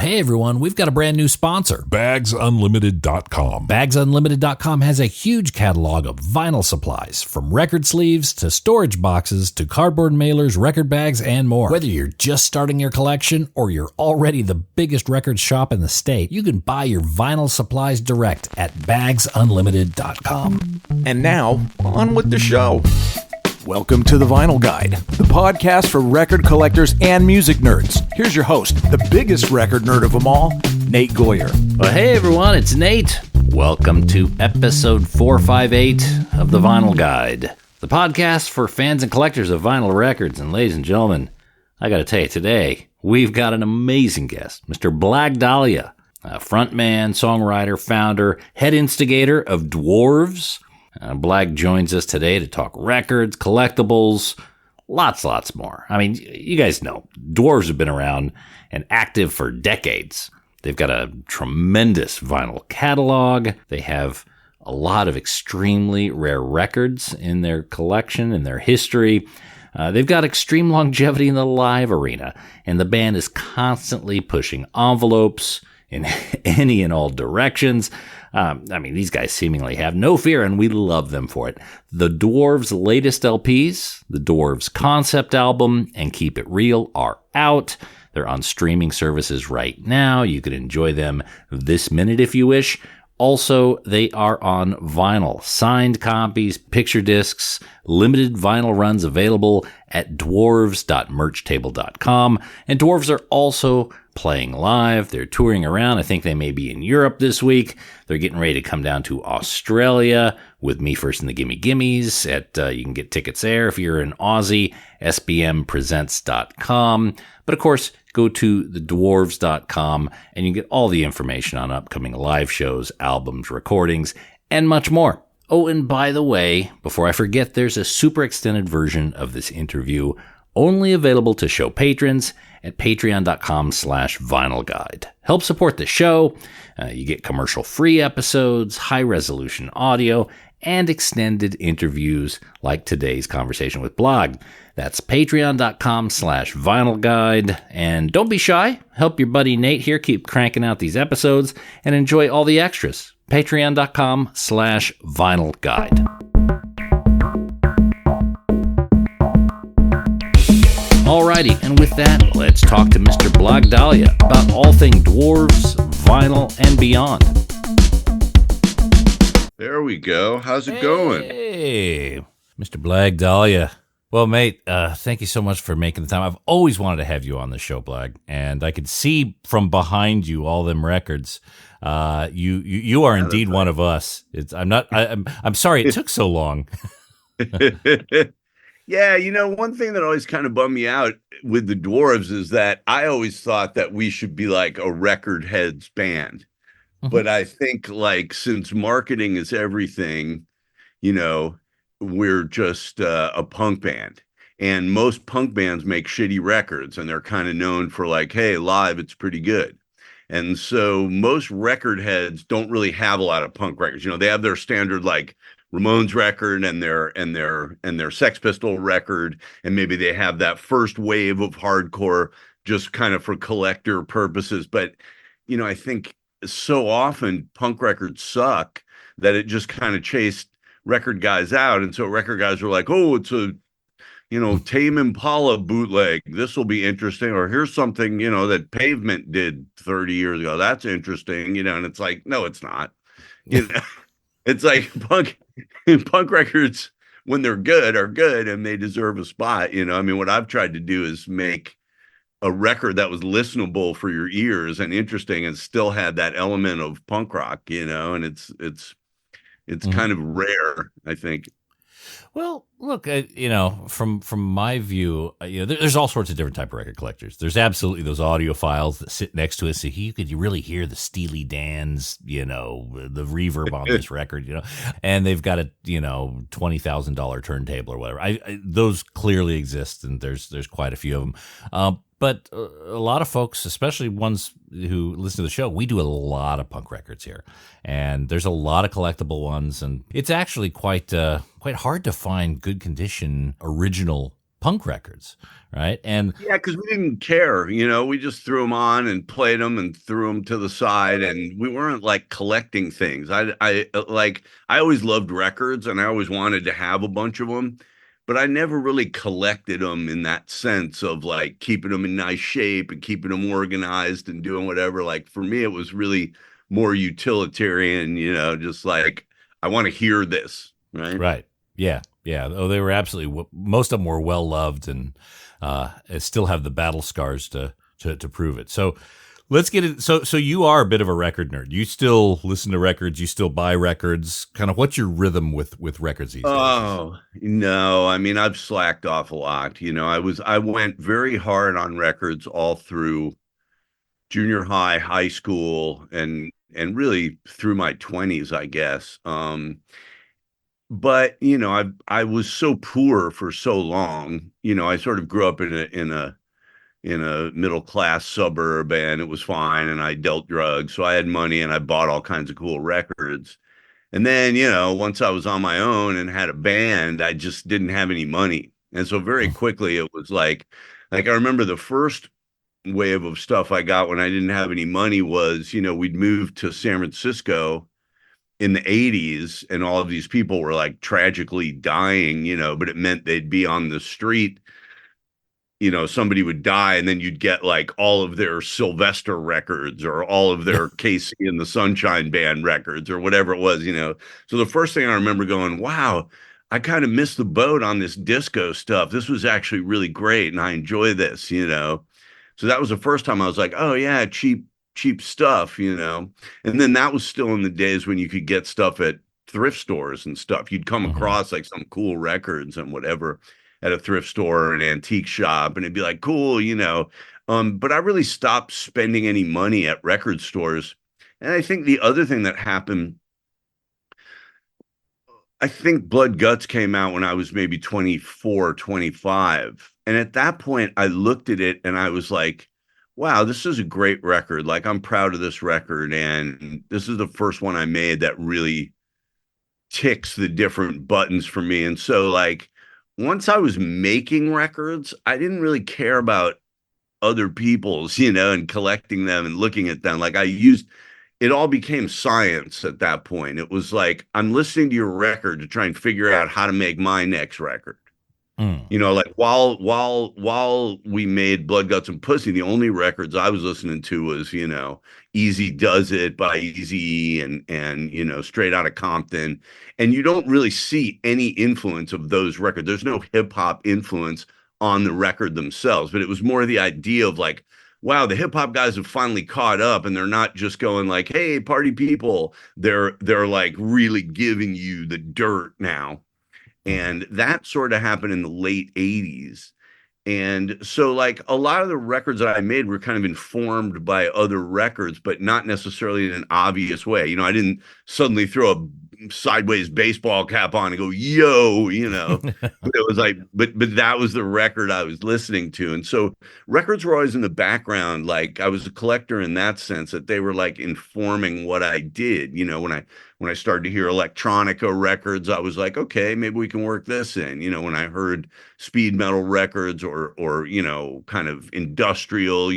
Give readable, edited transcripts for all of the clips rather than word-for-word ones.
hey everyone, we've got a brand new sponsor. BagsUnlimited.com. BagsUnlimited.com has a huge catalog of vinyl supplies, from record sleeves to storage boxes to cardboard mailers, record bags, and more. Whether you're just starting your collection or you're already the biggest record shop in the state, you can buy your vinyl supplies direct at BagsUnlimited.com. And now, on with the show. Welcome to The Vinyl Guide, the podcast for record collectors and music nerds. Here's your host, the biggest record nerd of them all, Nate Goyer. Well, hey everyone, it's Nate. Welcome to episode 458 of The Vinyl Guide, the podcast for fans and collectors of vinyl records. And ladies and gentlemen, I gotta tell you, today we've got an amazing guest, Mr. Blag Dhalia, a frontman, songwriter, founder, head instigator of Dwarves. Blag joins us today to talk records, collectibles, lots more. I mean, you guys know, Dwarves have been around and active for decades. They've got a tremendous vinyl catalog. They have a lot of extremely rare records in their collection, in their history. They've got extreme longevity in the live arena, and the band is constantly pushing envelopes in any and all directions. These guys seemingly have no fear, and we love them for it. The Dwarves' latest LPs, the Dwarves concept album, and Keep It Real are out. They're on streaming services right now. You can enjoy them this minute if you wish. Also, they are on vinyl, signed copies, picture discs, limited vinyl runs available at dwarves.merchtable.com. And Dwarves are also playing live. They're touring around. I think they may be in Europe this week. They're getting ready to come down to Australia with Me First and the Gimme Gimmes. You can get tickets there if you're an Aussie, sbmpresents.com. But of course, go to thedwarves.com and you can get all the information on upcoming live shows, albums, recordings, and much more. Oh, and by the way, before I forget, there's a super extended version of this interview only available to show patrons at patreon.com/vinylguide. Help support the show. You get commercial-free episodes, high-resolution audio, and extended interviews like today's conversation with Blag. That's patreon.com/vinylguide. And don't be shy. Help your buddy Nate here keep cranking out these episodes and enjoy all the extras. Patreon.com/vinylguide. Alrighty, and with that, let's talk to Mr. Blag Dhalia about all things Dwarves, vinyl, and beyond. There we go. How's it going? Hey, Mr. Blag Dhalia. Well, mate, thank you so much for making the time. I've always wanted to have you on the show, Blag, and I could see from behind you all them records. You are indeed one of us. I'm sorry it took so long. Yeah, one thing that always kind of bummed me out with the Dwarves is that I always thought that we should be like a record heads band. Mm-hmm. But I think since marketing is everything, we're just a punk band. And most punk bands make shitty records and they're kind of known for hey, live, it's pretty good. And so most record heads don't really have a lot of punk records. They have their standard Ramones record and their Sex Pistol record, and maybe they have that first wave of hardcore just kind of for collector purposes. But I think so often punk records suck that it just kind of chased record guys out, and so record guys were like, oh, it's a Tame Impala bootleg, this will be interesting, or here's something that Pavement did 30 years ago, that's interesting, and it's like, no, it's not. It's like punk records, when they're good, are good, and they deserve a spot. What I've tried to do is make a record that was listenable for your ears and interesting, and still had that element of punk rock. And it's mm-hmm. kind of rare, I think. Well, look, from my view, there's all sorts of different type of record collectors. There's absolutely those audiophiles that sit next to us, so you could really hear the Steely Dan's, the reverb on this record, and they've got a $20,000 turntable or whatever. Those clearly exist, and there's quite a few of them. But a lot of folks, especially ones who listen to the show, we do a lot of punk records here, and there's a lot of collectible ones, and it's actually quite hard to find good condition original punk records, right? And yeah, because we didn't care, we just threw them on and played them and threw them to the side, and we weren't like collecting things. I always loved records, and I always wanted to have a bunch of them, but I never really collected them in that sense of like keeping them in nice shape and keeping them organized and doing whatever. Like for me, it was really more utilitarian, just like I want to hear this, right? Right. Yeah. Yeah. Oh, they were absolutely, most of them were well loved and still have the battle scars to prove it. So let's get it. So you are a bit of a record nerd. You still listen to records. You still buy records. Kind of what's your rhythm with records these days? Oh, no. I mean, I've slacked off a lot. I went very hard on records all through junior high, high school, and really through my 20s, I guess. But I was so poor for so long. I sort of grew up in a middle class suburb, and it was fine. And I dealt drugs, so I had money, and I bought all kinds of cool records. And then once I was on my own and had a band, I just didn't have any money, and so very quickly it was like I remember the first wave of stuff I got when I didn't have any money was we'd moved to San Francisco in the 80s, and all of these people were like tragically dying, but it meant they'd be on the street. Somebody would die, and then you'd get like all of their Sylvester records or all of their Casey and the Sunshine Band records or whatever it was, So the first thing I remember going, wow, I kind of missed the boat on this disco stuff. This was actually really great, and I enjoy this, So that was the first time I was like, oh yeah, cheap stuff, and then that was still in the days when you could get stuff at thrift stores and stuff. You'd come across like some cool records and whatever at a thrift store or an antique shop, and it'd be like, cool, but I really stopped spending any money at record stores. And I think the other thing that happened, I think Blood Guts came out when I was maybe 24, 25. And at that point I looked at it and I was like, wow, this is a great record. Like, I'm proud of this record. And this is the first one I made that really ticks the different buttons for me. And so like, once I was making records, I didn't really care about other people's, and collecting them and looking at them. Like it all became science at that point. It was like, I'm listening to your record to try and figure out how to make my next record. Like while we made Blood, Guts, and Pussy, the only records I was listening to was, Easy Does It by Easy and Straight Outta Compton. And you don't really see any influence of those records. There's no hip hop influence on the record themselves, but it was more the idea of like, wow, the hip hop guys have finally caught up, and they're not just going like, hey, party people. They're like really giving you the dirt now. And that sort of happened in the late 80s. And so like a lot of the records that I made were kind of informed by other records, but not necessarily in an obvious way. I didn't suddenly throw a sideways baseball cap on and go, yo, it was like, but that was the record I was listening to. And so records were always in the background. Like I was a collector in that sense, that they were like informing what I did. When I started to hear electronica records, I was like, okay, maybe we can work this in. When I heard speed metal records or kind of industrial,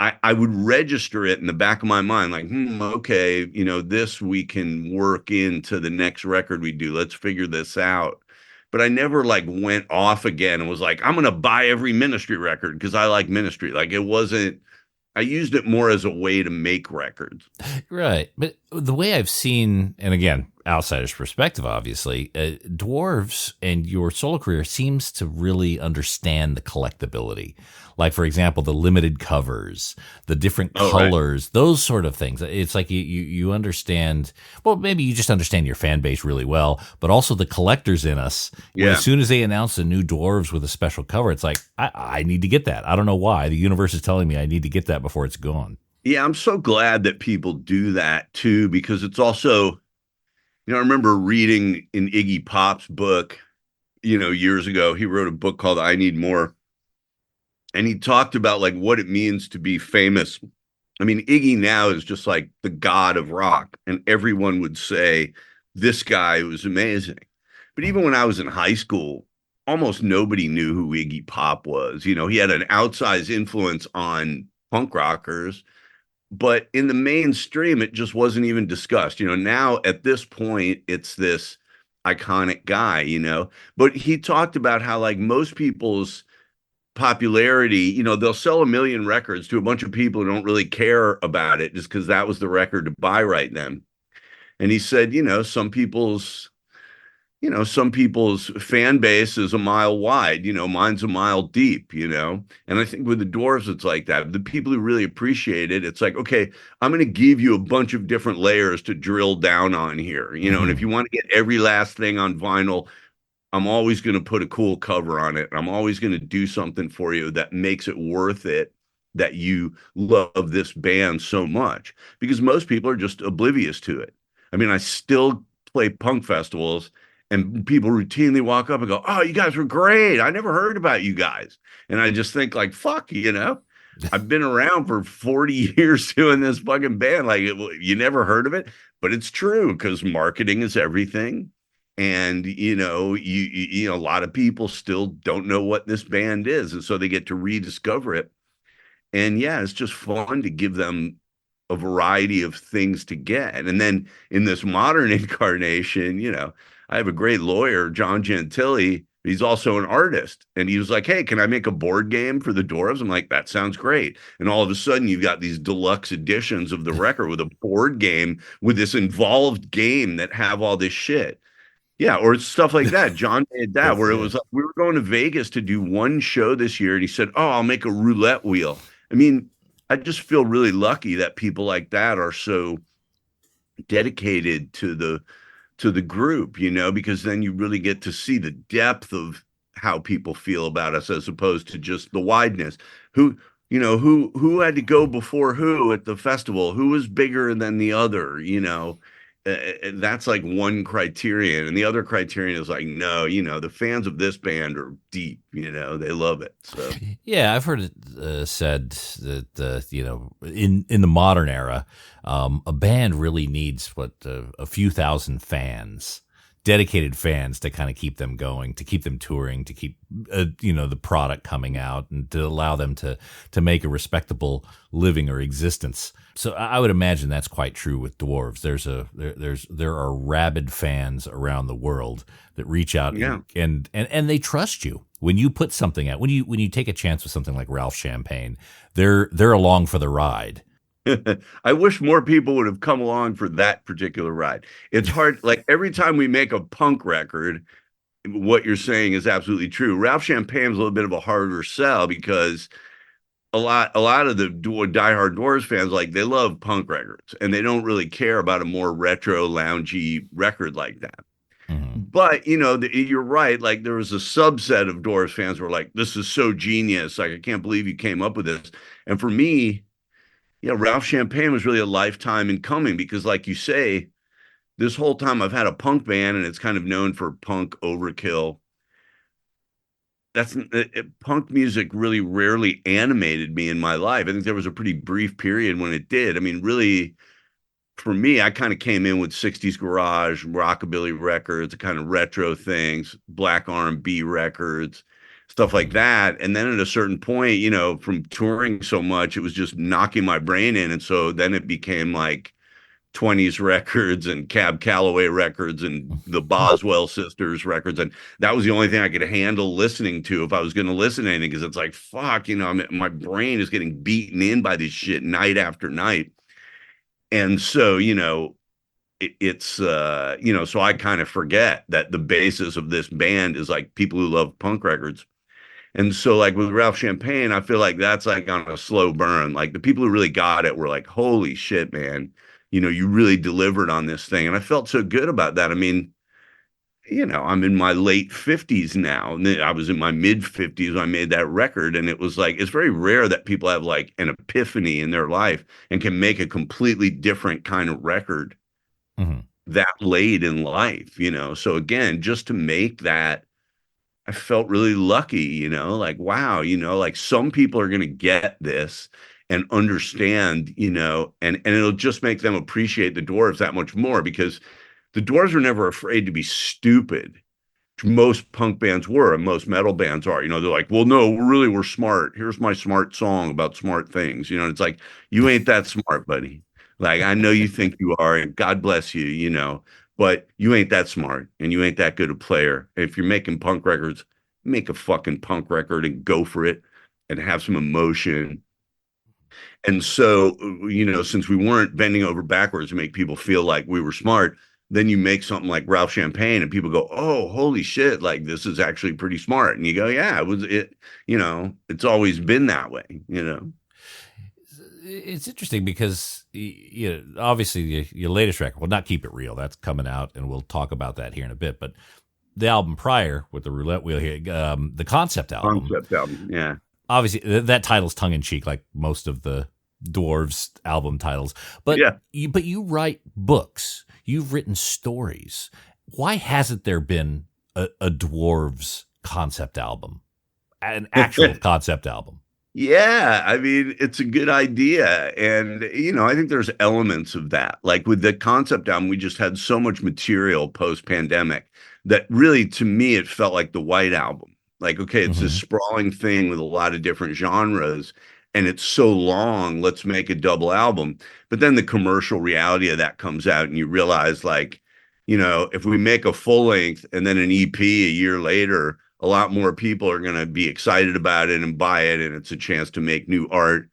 I would register it in the back of my mind, like, okay, this we can work into the next record we do. Let's figure this out. But I never like went off again and was like, I'm going to buy every Ministry record because I like Ministry. Like it wasn't, I used it more as a way to make records. Right. But the way I've seen, and again, outsider's perspective, obviously, Dwarves and your solo career seems to really understand the collectability. Like, for example, the limited covers, the different colors, right. Those sort of things. It's like you understand, well, maybe you just understand your fan base really well, but also the collectors in us. Yeah. As soon as they announce a new Dwarves with a special cover, it's like, I need to get that. I don't know why. The universe is telling me I need to get that before it's gone. Yeah, I'm so glad that people do that too, because it's also, I remember reading in Iggy Pop's book, years ago. He wrote a book called I Need More. And he talked about like what it means to be famous. I mean, Iggy now is just like the god of rock, and everyone would say this guy was amazing. But even when I was in high school, almost nobody knew who Iggy Pop was. You know, he had an outsized influence on punk rockers, but in the mainstream, it just wasn't even discussed. You know, now at this point, it's this iconic guy, you know, but he talked about how, like, most people's popularity, you know, they'll sell 1 million records to a bunch of people who don't really care about it just because that was the record to buy right then. And he said, some people's fan base is a mile wide, you know, mine's a mile deep, you know. And I think with the Dwarves, it's like that. The people who really appreciate it, it's like, okay, I'm going to give you a bunch of different layers to drill down on here, you know. And if you want to get every last thing on vinyl, I'm always going to put a cool cover on it. I'm always going to do something for you that makes it worth it, that you love this band so much, because most people are just oblivious to it. I mean, I still play punk festivals and people routinely walk up and go, "Oh, you guys were great. I never heard about you guys." And I just think, like, fuck, you know, I've been around for 40 years doing this fucking band. Like, you never heard of it, but it's true, because marketing is everything. And, you know, a lot of people still don't know what this band is. And so they get to rediscover it. And yeah, it's just fun to give them a variety of things to get. And then in this modern incarnation, you know, I have a great lawyer, John Gentile. He's also an artist. And he was like, "Hey, can I make a board game for the Dwarves?" I'm like, "That sounds great." And all of a sudden, you've got these deluxe editions of the record with a board game with this involved game that have all this shit. Yeah, or stuff like that. John did that, where it was like, we were going to Vegas to do one show this year, and he said, "Oh, I'll make a roulette wheel." I mean, I just feel really lucky that people like that are so dedicated to the group, you know, because then you really get to see the depth of how people feel about us, as opposed to just the wideness. Who had to go before who at the festival? Who was bigger than the other, you know? That's like one criterion, and the other criterion is like, no, you know, the fans of this band are deep, you know, they love it. So yeah, I've heard it said that you know, in the modern era, a band really needs a few thousand fans, dedicated fans, to kind of keep them going, to keep them touring, to keep you know, the product coming out, and to allow them to make a respectable living or existence. So I would imagine that's quite true with Dwarves. There are rabid fans around the world that reach out, and they trust you when you put something out. When you take a chance with something like Ralph Champagne, they're along for the ride. I wish more people would have come along for that particular ride. It's hard. Like, every time we make a punk record, what you're saying is absolutely true. Ralph Champagne's a little bit of a harder sell, because a lot of the diehard Dwarves fans, like, they love punk records and they don't really care about a more retro loungy record like that. But, you know, you're right. Like, there was a subset of Dwarves fans who were like, "This is so genius. Like, I can't believe you came up with this." And for me, yeah, Ralph Champagne was really a lifetime in coming, because, like you say, this whole time I've had a punk band and it's kind of known for punk overkill. Punk music really rarely animated me in my life. I think there was a pretty brief period when it did. I mean, really, for me, I kind of came in with 60s garage, rockabilly records, kind of retro things, black R&B records, stuff like that. And then at a certain point, you know, from touring so much, it was just knocking my brain in. And so then it became like 20s records and Cab Calloway records and the Boswell sisters records. And that was the only thing I could handle listening to if I was going to listen to anything, because it's like, fuck, you know, my brain is getting beaten in by this shit night after night. And so, you know, it's you know, so I kind of forget that the basis of this band is like people who love punk records. And so, like, with Ralph Champagne, I feel like that's like on a slow burn. Like, the people who really got it were like, "Holy shit, man, you know, you really delivered on this thing." And I felt so good about that. I mean, you know, I'm in my late 50s now, and then I was in my mid 50s when I made that record. And it was like, it's very rare that people have like an epiphany in their life and can make a completely different kind of record that late in life, you know. So again, just to make that, I felt really lucky, you know, like, wow, you know, like, some people are going to get this and understand, you know, and it'll just make them appreciate the Dwarves that much more, because the Dwarves were never afraid to be stupid most punk bands were and most metal bands are. They're like, well, no, we're smart. Here's my smart song about smart things. And it's like, you ain't that smart, buddy. Like, I know you think you are, and God bless you, but you ain't that smart and you ain't that good a player. If you're making punk records, make a fucking punk record and go for it and have some emotion. And so, since we weren't bending over backwards to make people feel like we were smart, then you make something like Ralph Champagne and people go, oh, holy shit, like this is actually pretty smart. And you go, yeah, it's always been that way. It's interesting because, obviously your latest record, well, not Keep It Real, that's coming out, and we'll talk about that here in a bit. But the album prior with the roulette wheel here, the concept album. Yeah. Obviously, that title's tongue in cheek, like most of the Dwarves album titles. But yeah. you write books. You've written stories. Why hasn't there been a Dwarves concept album, an actual concept album? Yeah, I mean, it's a good idea. And, I think there's elements of that. Like with the concept album, we just had so much material post-pandemic that really, to me, it felt like the White Album. Like, okay, it's this sprawling thing with a lot of different genres, and it's so long, let's make a double album. But then the commercial reality of that comes out, and you realize, like, if we make a full length and then an EP a year later, a lot more people are going to be excited about it and buy it, and it's a chance to make new art.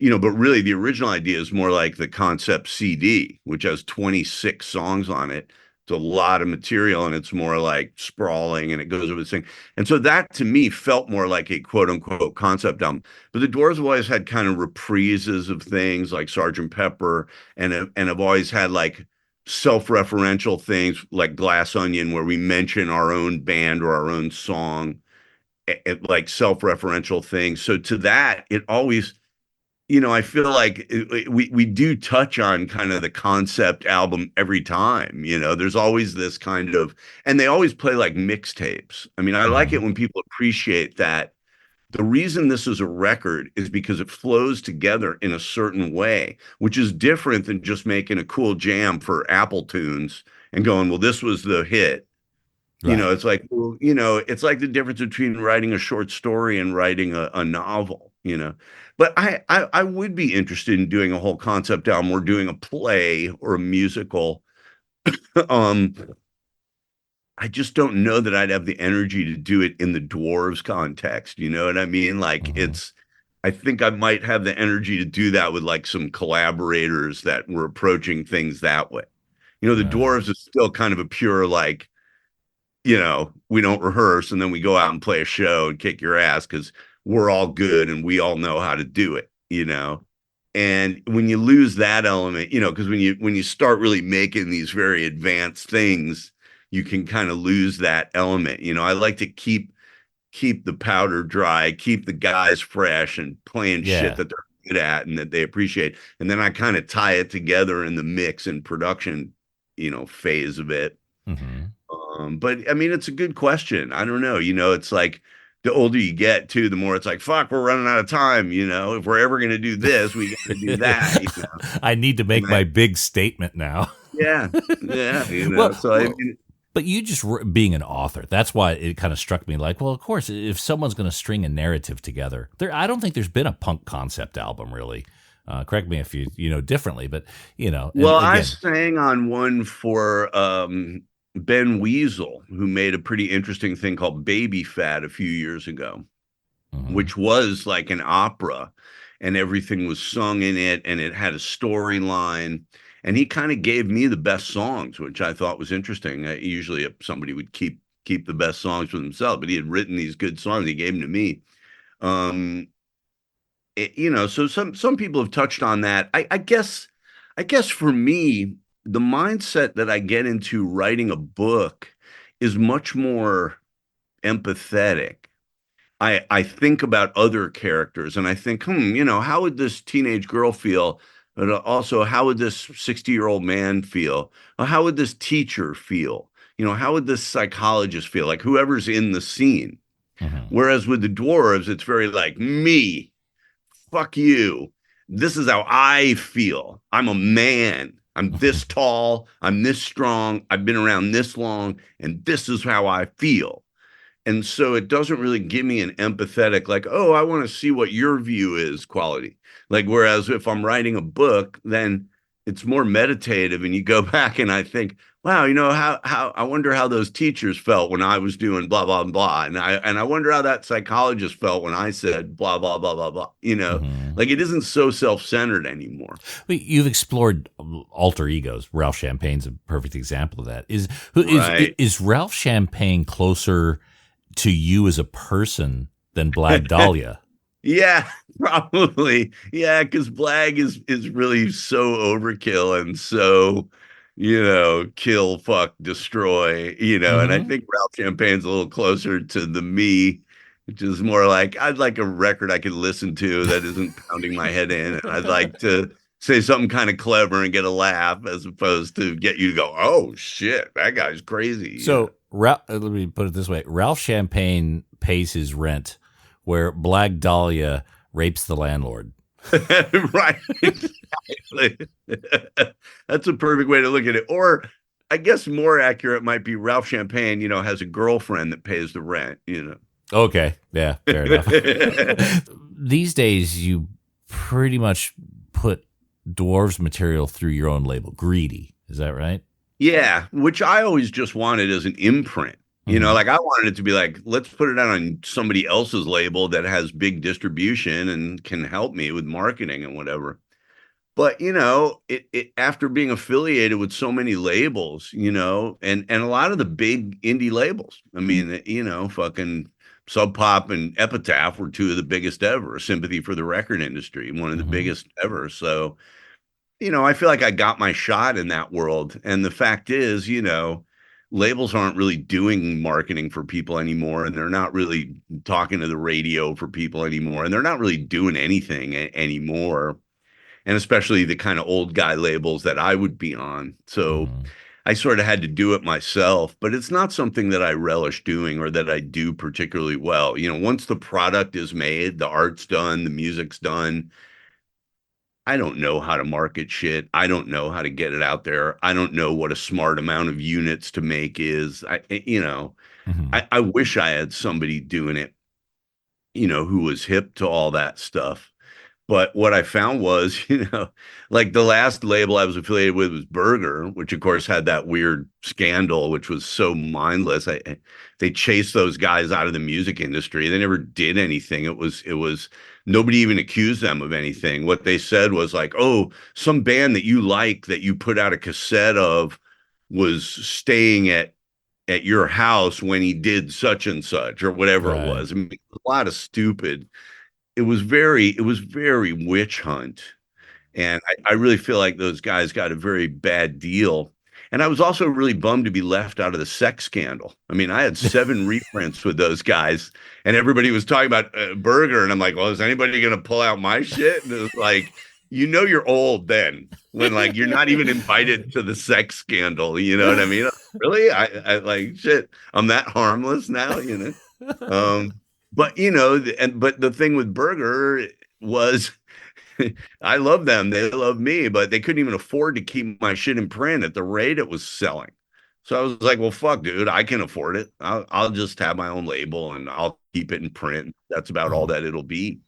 But really the original idea is more like the concept CD, which has 26 songs on it. It's a lot of material, and it's more like sprawling, and it goes over this thing. And so that to me felt more like a quote unquote concept album. But the Dwarves have always had kind of reprises of things like Sgt. Pepper, and have always had like self-referential things like Glass Onion, where we mention our own band or our own song, like self-referential things. So to that, it always, I feel like we do touch on kind of the concept album every time. There's always this kind of, and they always play like mixtapes. I mean, I like it when people appreciate that the reason this is a record is because it flows together in a certain way, which is different than just making a cool jam for Apple Tunes and going, well, this was the hit. Right. It's like, well, it's like the difference between writing a short story and writing a novel, But I would be interested in doing a whole concept album or doing a play or a musical. I just don't know that I'd have the energy to do it in the Dwarves context. You know what I mean? Like I think I might have the energy to do that with like some collaborators that were approaching things that way. The Dwarves is still kind of a pure, like, we don't rehearse and then we go out and play a show and kick your ass because we're all good and we all know how to do it, And when you lose that element, because when you start really making these very advanced things, you can kind of lose that element. I like to keep the powder dry, keep the guys fresh and playing shit that they're good at and that they appreciate. And then I kind of tie it together in the mix and production, phase of it. But I mean, it's a good question. I don't know. It's like the older you get too, the more it's like, fuck, we're running out of time. If we're ever going to do this, we got to do that. I need to make my big statement now. Yeah. But you just being an author, that's why it kind of struck me like, well, of course, if someone's going to string a narrative together, I don't think there's been a punk concept album really. Correct me if you differently, but Well, I sang on one for Ben Weasel, who made a pretty interesting thing called Baby Fat a few years ago, which was like an opera, and everything was sung in it, and it had a storyline. And he kind of gave me the best songs, which I thought was interesting. Usually somebody would keep the best songs for themselves, but he had written these good songs. He gave them to me. So some people have touched on that. I guess for me, the mindset that I get into writing a book is much more empathetic. I think about other characters and I think, how would this teenage girl feel? But also, how would this 60-year-old man feel? Or how would this teacher feel? How would this psychologist feel? Like whoever's in the scene. Whereas with the Dwarves, it's very like, me, fuck you. This is how I feel. I'm a man. I'm this tall, I'm this strong, I've been around this long, and this is how I feel. And so it doesn't really give me an empathetic, like, oh, I want to see what your view is quality. Like, whereas if I'm writing a book, then it's more meditative, and you go back and I think, wow, how I wonder how those teachers felt when I was doing blah, blah, blah. And I wonder how that psychologist felt when I said blah, blah, blah, blah, blah. Like, it isn't so self-centered anymore. You've explored alter egos. Ralph Champagne's a perfect example of that. Is Ralph Champagne closer to you as a person than Blag Dhalia? Yeah, probably. Yeah, because Blag is really so overkill and so, kill, fuck, destroy, and I think Ralph Champagne's a little closer to the me, which is more like, I'd like a record I could listen to that isn't pounding my head in. And I'd like to say something kind of clever and get a laugh, as opposed to get you to go, oh, shit, that guy's crazy. So let me put it this way. Ralph Champagne pays his rent, where Blag Dhalia rapes the landlord. Right. Exactly. That's a perfect way to look at it. Or I guess more accurate might be Ralph Champagne, has a girlfriend that pays the rent, Okay. Yeah, fair enough. These days, you pretty much put Dwarves material through your own label, Greedy. Is that right? Yeah, which I always just wanted as an imprint. Like, I wanted it to be like, let's put it out on somebody else's label that has big distribution and can help me with marketing and whatever. But, it after being affiliated with so many labels, and a lot of the big indie labels, I mean, fucking Sub Pop and Epitaph were two of the biggest ever. Sympathy for the Record Industry, one of the biggest ever. So, I feel like I got my shot in that world. And the fact is, labels aren't really doing marketing for people anymore, and they're not really talking to the radio for people anymore, and they're not really doing anything anymore. And especially the kind of old guy labels that I would be on. So I sort of had to do it myself, but it's not something that I relish doing or that I do particularly well. Once the product is made, the art's done, the music's done, I don't know how to market shit. I don't know how to get it out there. I don't know what a smart amount of units to make is. I wish I had somebody doing it, who was hip to all that stuff. But what I found was, like the last label I was affiliated with was Burger, which of course had that weird scandal, which was so mindless. They chased those guys out of the music industry. They never did anything. It was nobody even accused them of anything. What they said was like, oh, some band that you like that you put out a cassette of was staying at your house when he did such and such or whatever it was. I mean, a lot of stupid. It was very witch hunt. And I really feel like those guys got a very bad deal. And I was also really bummed to be left out of the sex scandal. I mean, I had 7 reprints with those guys, and everybody was talking about Burger. And I'm like, well, is anybody going to pull out my shit? And it was like, you're old then when like you're not even invited to the sex scandal. You know what I mean? Really? I like shit. I'm that harmless now, But but the thing with Burger was I love them. They love me, but they couldn't even afford to keep my shit in print at the rate it was selling. So I was like, well, fuck, dude, I can afford it. I'll just have my own label and I'll keep it in print. That's about all that it'll be,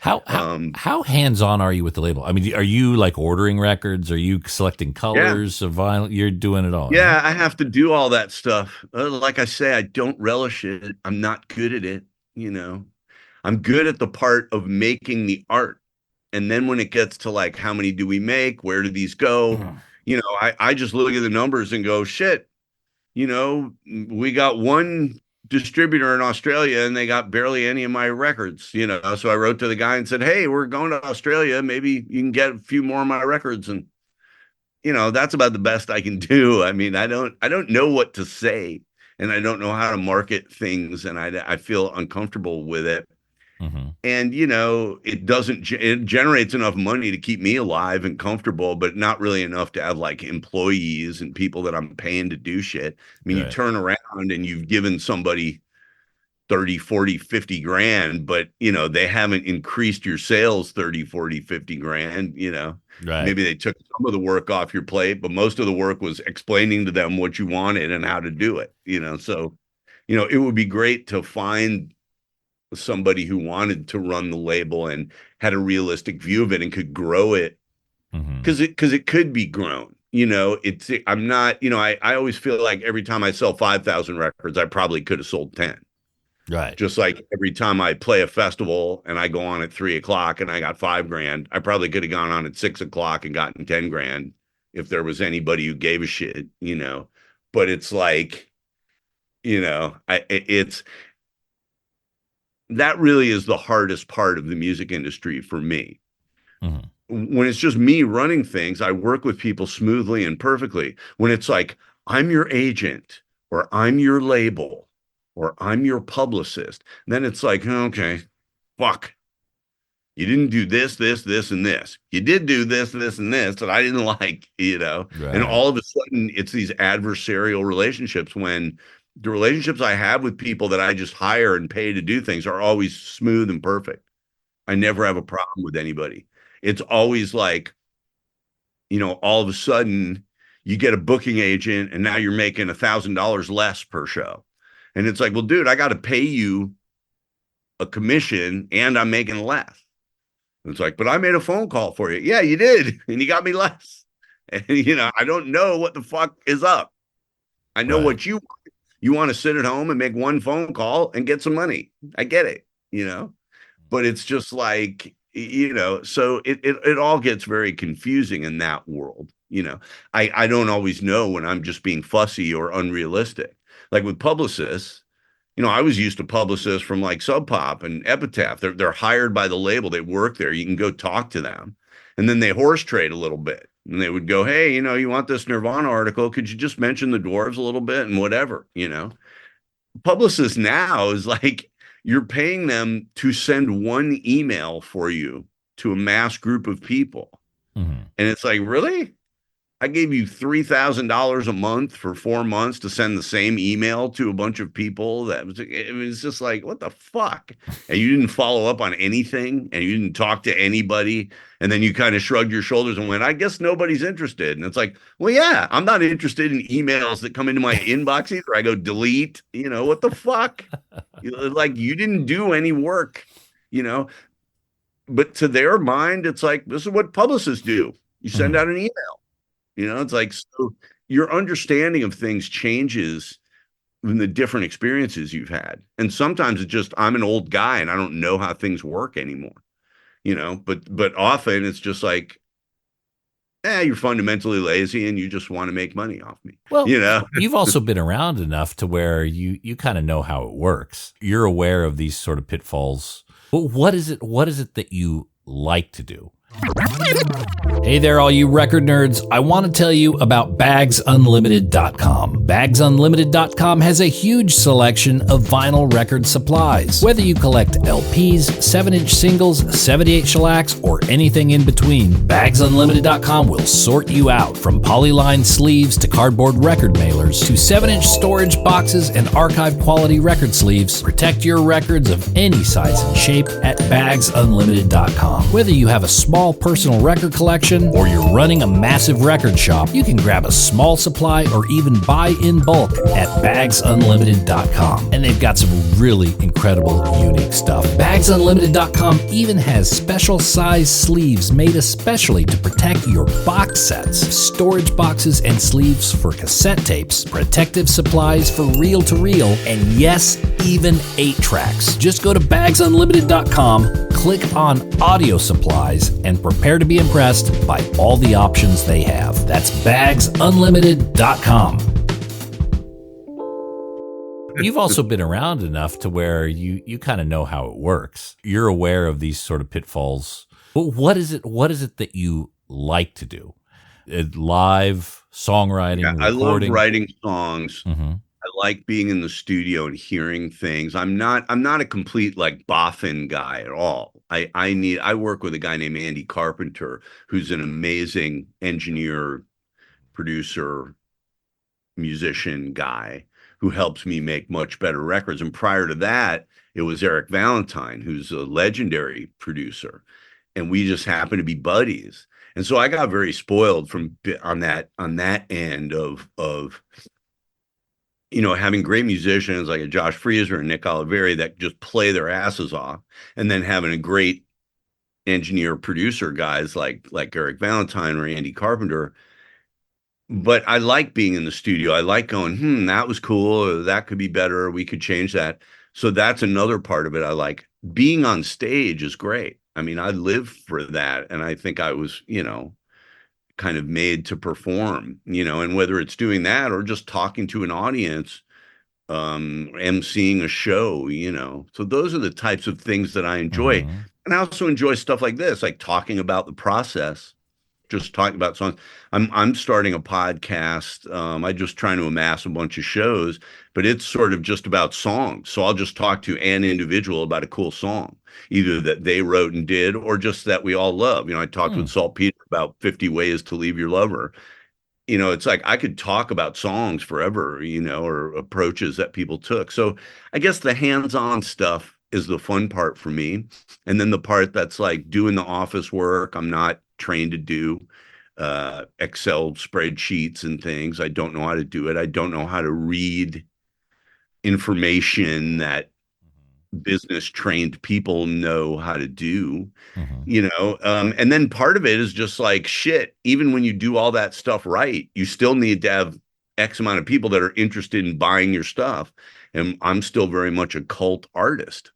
How hands-on are you with the label? I mean, are you like ordering records? Are you selecting colors of vinyl? You're doing it all. Yeah, right? I have to do all that stuff. Like I say, I don't relish it. I'm not good at it. I'm good at the part of making the art. And then when it gets to like, how many do we make? Where do these go? I just look at the numbers and go, shit, we got one distributor in Australia and they got barely any of my records, So I wrote to the guy and said, hey, we're going to Australia. Maybe you can get a few more of my records. And, that's about the best I can do. I mean, I don't know what to say. And I don't know how to market things, and I feel uncomfortable with it. And it generates enough money to keep me alive and comfortable, but not really enough to have like employees and people that I'm paying to do shit. I mean, you turn around and you've given somebody 30, 40, 50 grand, but they haven't increased your sales 30, 40, 50 grand. Right. Maybe they took some of the work off your plate, but most of the work was explaining to them what you wanted and how to do it. So it would be great to find somebody who wanted to run the label and had a realistic view of it and could grow it, because it could be grown. I'm not, I always feel like every time I sell 5,000 records, I probably could have sold 10. Right. Just like every time I play a festival and I go on at 3:00 and I got 5 grand, I probably could have gone on at 6:00 and gotten 10 grand if there was anybody who gave a shit. But it's like, it's that really is the hardest part of the music industry for me. When it's just me running things, I work with people smoothly and perfectly. When it's like, I'm your agent, or I'm your label, or I'm your publicist, then it's like, okay, fuck. You didn't do this, this, this, and this. You did do this, this, and this that I didn't like, Right. And all of a sudden, it's these adversarial relationships, when the relationships I have with people that I just hire and pay to do things are always smooth and perfect. I never have a problem with anybody. It's always like, all of a sudden you get a booking agent and now you're making $1,000 less per show. And it's like, well, dude, I got to pay you a commission and I'm making less. And it's like, but I made a phone call for you. Yeah, you did. And you got me less. And, I don't know what the fuck is up. I know what you want. You want to sit at home and make one phone call and get some money. I get it, but it's just like, so it all gets very confusing in that world. I don't always know when I'm just being fussy or unrealistic. Like with publicists, I was used to publicists from like Sub Pop and Epitaph. They're hired by the label. They work there. You can go talk to them. And then they horse trade a little bit. And they would go, hey, you want this Nirvana article? Could you just mention the Dwarves a little bit and whatever, Publicists now is like, you're paying them to send one email for you to a mass group of people. And it's like, really? I gave you $3,000 a month for 4 months to send the same email to a bunch of people. It was just like, what the fuck? And you didn't follow up on anything, and you didn't talk to anybody. And then you kind of shrugged your shoulders and went, I guess nobody's interested. And it's like, well, yeah, I'm not interested in emails that come into my inbox either. I go delete, what the fuck? Like, you didn't do any work, but to their mind, it's like, this is what publicists do. You send out an email. It's like, so your understanding of things changes in the different experiences you've had. And sometimes it's just, I'm an old guy and I don't know how things work anymore, but often it's just like, you're fundamentally lazy and you just want to make money off me. Well, you've also been around enough to where you kind of know how it works. You're aware of these sort of pitfalls. But what is it that you like to do? Hey there, all you record nerds. I want to tell you about bagsunlimited.com. Bagsunlimited.com has a huge selection of vinyl record supplies. Whether you collect LPs, 7-inch singles, 78 shellacs, or anything in between, bagsunlimited.com will sort you out. From polyline sleeves to cardboard record mailers to 7-inch storage boxes and archive quality record sleeves, protect your records of any size and shape at bagsunlimited.com. Whether you have a small personal record collection or you're running a massive record shop, you can grab a small supply or even buy in bulk at bagsunlimited.com. And they've got some really incredible, unique stuff. Bagsunlimited.com even has special size sleeves made especially to protect your box sets, storage boxes and sleeves for cassette tapes, protective supplies for reel-to-reel, and yes, even 8-tracks. Just go to bagsunlimited.com, click on audio supplies, and prepare to be impressed by all the options they have. That's bagsunlimited.com. You've also been around enough to where you kind of know how it works. You're aware of these sort of pitfalls. But what is it that you like to do? Live songwriting, recording? I love writing songs. I like being in the studio and hearing things. I'm not a complete like boffin guy at all. I work with a guy named Andy Carpenter, who's an amazing engineer, producer, musician guy who helps me make much better records. And prior to that, it was Eric Valentine, who's a legendary producer, and we just happened to be buddies. And so I got very spoiled on that end of having great musicians like a Josh Freezer and Nick Oliveri that just play their asses off, and then having a great engineer producer guys like Eric Valentine or Andy Carpenter. But I like being in the studio. I like going, that was cool, or that could be better, or we could change that. So that's another part of it. I like being on stage is great. I mean, I live for that. And I think I was, kind of made to perform, and whether it's doing that or just talking to an audience, emceeing a show, So those are the types of things that I enjoy. Mm-hmm. And I also enjoy stuff like this, like talking about the process, just talking about songs. I'm starting a podcast. I just trying to amass a bunch of shows, but it's sort of just about songs. So I'll just talk to an individual about a cool song, either that they wrote and did, or just that we all love. I talked with Saltpeter about 50 Ways to Leave Your Lover. It's like I could talk about songs forever, or approaches that people took. So I guess the hands-on stuff is the fun part for me. And then the part that's like doing the office work, I'm not trained to do Excel spreadsheets and things. I don't know how to do it. I don't know how to read information that business trained people know how to do, and then part of it is just like shit. Even when you do all that stuff right, you still need to have X amount of people that are interested in buying your stuff. And I'm still very much a cult artist.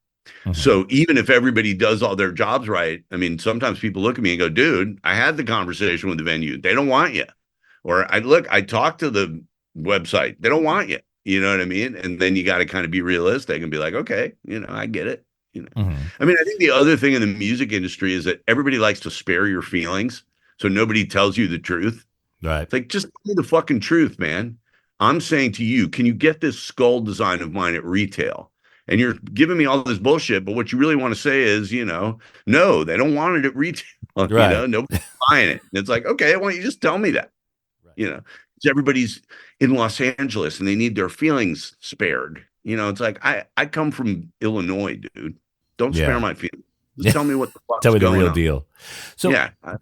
So even if everybody does all their jobs right, I mean, sometimes people look at me and go, dude, I had the conversation with the venue. They don't want you. Or I talked to the website. They don't want you. You know what I mean? And then you got to kind of be realistic and be like, okay, I get it. I mean, I think the other thing in the music industry is that everybody likes to spare your feelings. So nobody tells you the truth. Right. It's like, just tell me the fucking truth, man. I'm saying to you, can you get this skull design of mine at retail? And you're giving me all this bullshit, but what you really want to say is, no, they don't want it at retail. Right. Nobody's buying it. And it's like, okay, why don't you just tell me that? Right. Everybody's in Los Angeles and they need their feelings spared. It's like, I come from Illinois, dude. Don't spare my feelings. Just tell me what the fuck's tell me the real on. deal. So,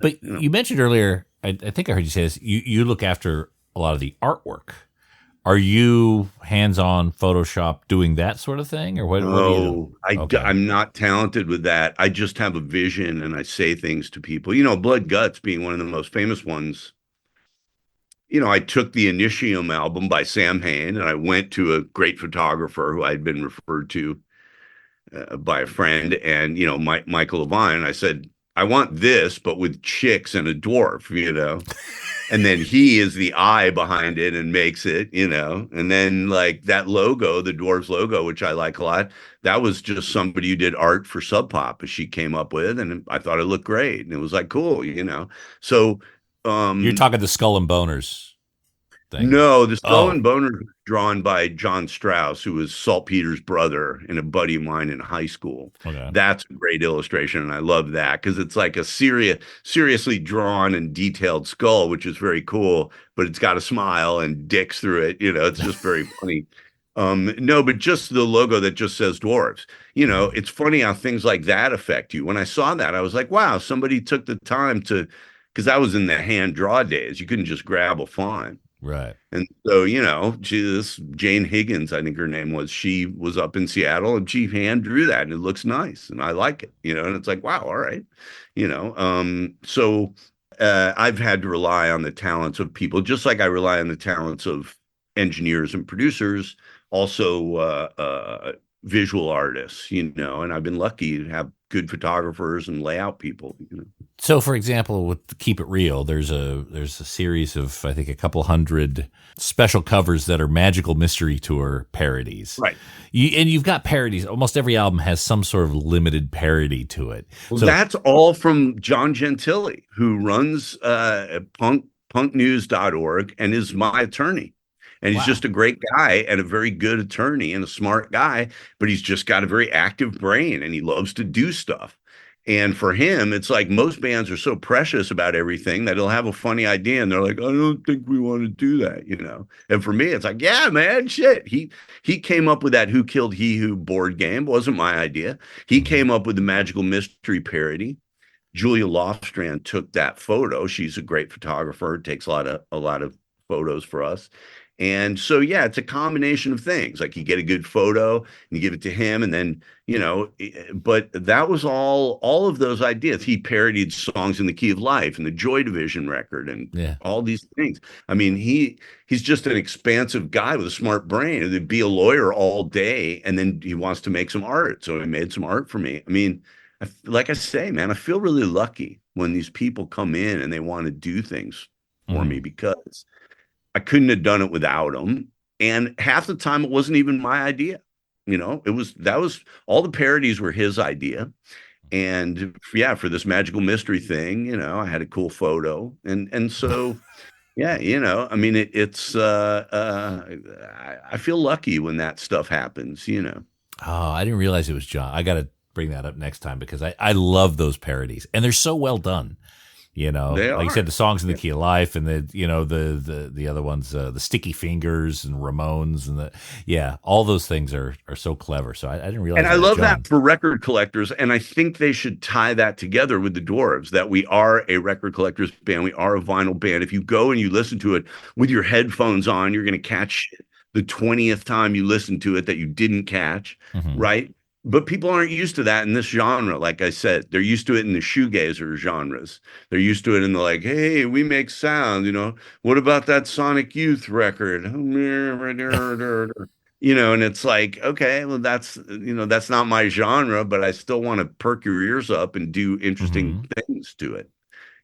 but you mentioned earlier, I think I heard you say this, you look after a lot of the artwork. Are you hands-on Photoshop doing that sort of thing, or what? No, I'm not talented with that. I just have a vision and I say things to people. Blood Guts being one of the most famous ones. I took the Initium album by Sam Hain and I went to a great photographer who I'd been referred to by a friend, and Michael Levine. And I said, I want this, but with chicks and a dwarf, and then he is the eye behind it and makes it, and then like that logo, the Dwarves logo, which I like a lot, that was just somebody who did art for Sub Pop, she came up with, and I thought it looked great. And it was like, cool, So you're talking the Skull and Boners thing. No, the Skull and Boners was drawn by John Strauss, who was Saltpeter's brother and a buddy of mine in high school. Okay. That's a great illustration, and I love that because it's like a seriously drawn and detailed skull, which is very cool, but it's got a smile and dicks through it. It's just very funny. No, but just the logo that just says Dwarves. It's funny how things like that affect you. When I saw that, I was like, wow, somebody took the time to, because I was in the hand draw days. You couldn't just grab a font. Right. And so, this Jane Higgins, I think her name was, she was up in Seattle and she hand drew that and it looks nice and I like it, and it's like, wow, all right. So I've had to rely on the talents of people, just like I rely on the talents of engineers and producers, also visual artists, and I've been lucky to have good photographers and layout people, So, for example, with Keep It Real, there's a series of, I think, a couple hundred special covers that are Magical Mystery Tour parodies. Right. And you've got parodies. Almost every album has some sort of limited parody to it. Well, that's all from John Gentile, who runs punknews.org and is my attorney. And he's just a great guy and a very good attorney and a smart guy, but he's just got a very active brain and he loves to do stuff. And for him, it's like most bands are so precious about everything that he'll have a funny idea and they're like, I don't think we want to do that, you know? And for me, it's like, yeah, man, shit. He came up with that Who Killed He Who board game. Wasn't my idea. He came up with the Magical Mystery parody. Julia Lofstrand took that photo. She's a great photographer, takes a lot of photos for us. And so, yeah, it's a combination of things. Like you get a good photo and you give it to him, and then, you know, but that was all of those ideas. He parodied Songs in the Key of Life and the Joy Division record and all these things. I mean, he's just an expansive guy with a smart brain. He'd be a lawyer all day, and then he wants to make some art. So he made some art for me. I mean, like I say, man, I feel really lucky when these people come in and they want to do things for me, because I couldn't have done it without him. And half the time it wasn't even my idea. You know, that was all the parodies were his idea. And yeah, for this Magical Mystery thing, you know, I had a cool photo. And so, yeah, you know, I mean, I feel lucky when that stuff happens, you know. Oh, I didn't realize it was John. I got to bring that up next time, because I love those parodies and they're so well done. You know, like you said, the Songs in the Key of Life, and the other ones, the Sticky Fingers and Ramones, and all those things are so clever. So I didn't realize. And I love that for record collectors, and I think they should tie that together with the Dwarves. That we are a record collectors band, we are a vinyl band. If you go and you listen to it with your headphones on, you're going to catch the 20th time you listen to it that you didn't catch, right? But people aren't used to that in this genre. Like I said, they're used to it in the shoegazer genres. They're used to it in the like, hey, we make sound, you know, what about that Sonic Youth record? You know, and it's like, okay, well, that's not my genre, but I still want to perk your ears up and do interesting things to it.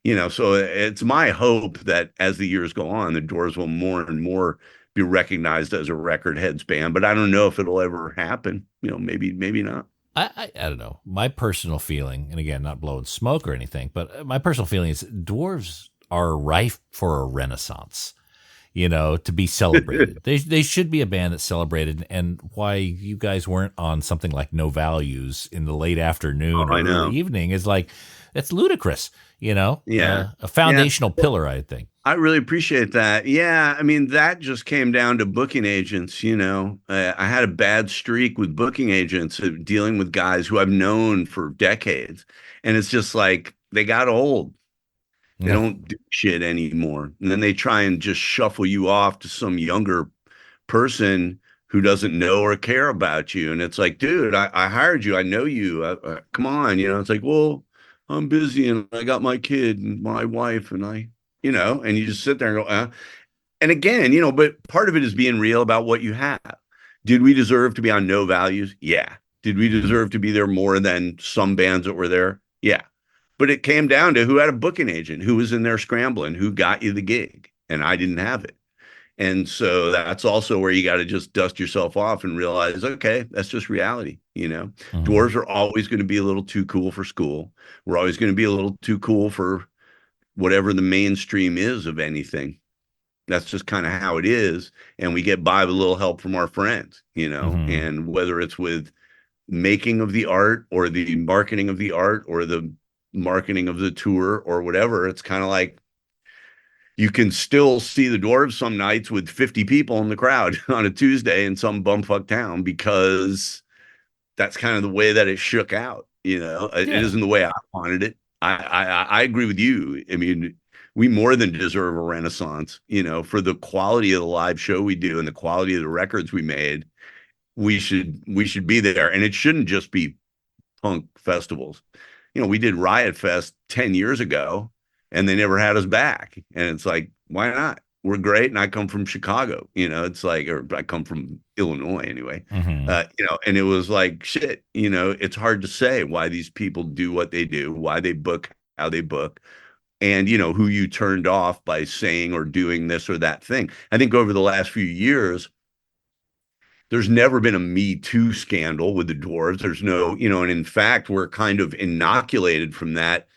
You know, so it's my hope that as the years go on, the Doors will more and more be recognized as a record heads band, but I don't know if it'll ever happen. You know, maybe not. I don't know. My personal feeling, and again, not blowing smoke or anything, but my personal feeling is Dwarves are ripe for a renaissance, you know, to be celebrated. They should be a band that's celebrated, and why you guys weren't on something like No Values in the late afternoon or early evening is like, it's ludicrous, you know? Yeah. A foundational pillar, I think. I really appreciate that. Yeah, I mean, that just came down to booking agents, you know. I had a bad streak with booking agents dealing with guys who I've known for decades. And it's just like they got old. They don't do shit anymore. And then they try and just shuffle you off to some younger person who doesn't know or care about you. And it's like, dude, I hired you. I know you. Come on. You know, it's like, well, I'm busy and I got my kid and my wife and you know, and you just sit there and go, and again, you know, but part of it is being real about what you have. Did we deserve to be on No Values? Yeah. Did we deserve to be there more than some bands that were there? Yeah. But it came down to who had a booking agent, who was in there scrambling, who got you the gig, and I didn't have it. And so that's also where you got to just dust yourself off and realize, okay, that's just reality. You know, Dwarves are always going to be a little too cool for school. We're always going to be a little too cool for whatever the mainstream is of anything. That's just kind of how it is. And we get by with a little help from our friends, you know, and whether it's with making of the art or the marketing of the art or the marketing of the tour or whatever, it's kind of like you can still see the Dwarves some nights with 50 people in the crowd on a Tuesday in some bumfuck town, because that's kind of the way that it shook out. You know, it isn't the way I wanted it. I agree with you. I mean, we more than deserve a renaissance, you know, for the quality of the live show we do and the quality of the records we made. We should be there. And it shouldn't just be punk festivals. You know, we did Riot Fest 10 years ago and they never had us back. And it's like, why not? We're great. And I come from Chicago, you know, it's like, or I come from Illinois anyway, you know, and it was like, shit, you know, it's hard to say why these people do what they do, why they book, how they book, and, you know, who you turned off by saying or doing this or that thing. I think over the last few years, there's never been a Me Too scandal with the Dwarves. There's no, you know, and in fact, we're kind of inoculated from that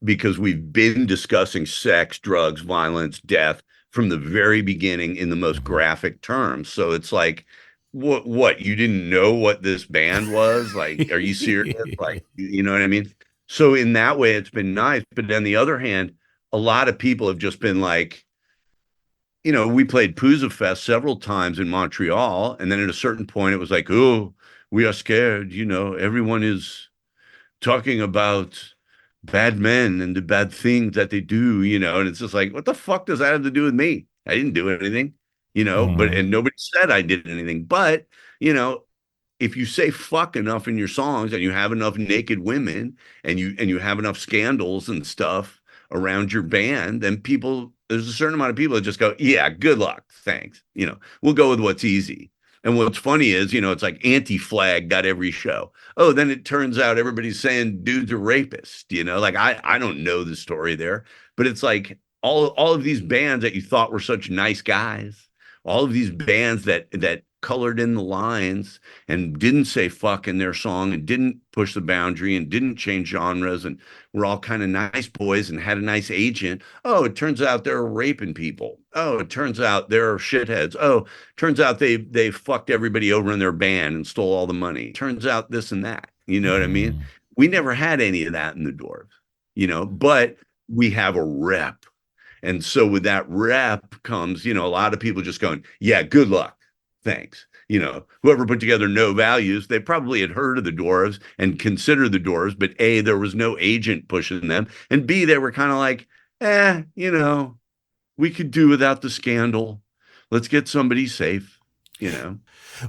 because we've been discussing sex, drugs, violence, death from the very beginning in the most graphic terms. So it's like, what you didn't know what this band was? Like, are you serious? Like, you know what I mean? So in that way, it's been nice. But on the other hand, a lot of people have just been like, we played Pouza Fest several times in Montreal. And then at a certain point, it was like, oh, we are scared. Everyone is talking about bad men and the bad things that they do, and it's just like, what the fuck does that have to do with me? I didn't do anything, and nobody said I did anything. But, if you say fuck enough in your songs and you have enough naked women and you have enough scandals and stuff around your band, then there's a certain amount of people that just go, yeah, good luck. Thanks. We'll go with what's easy. And what's funny is, it's like Anti-Flag got every show. Oh, then it turns out everybody's saying dudes are rapists, like I don't know the story there, but it's like all of these bands that you thought were such nice guys, all of these bands that colored in the lines and didn't say fuck in their song and didn't push the boundary and didn't change genres and were all kind of nice boys and had a nice agent. Oh, it turns out they're raping people. Oh, it turns out they're shitheads. Oh, turns out they fucked everybody over in their band and stole all the money. Turns out this and that. You know what I mean? We never had any of that in the Dwarves, but we have a rep. And so with that rep comes, a lot of people just going, yeah, good luck. Thanks. Whoever put together No Values, they probably had heard of the Dwarves and considered the Dwarves, but A, there was no agent pushing them. And B, they were kind of like, we could do without the scandal. Let's get somebody safe,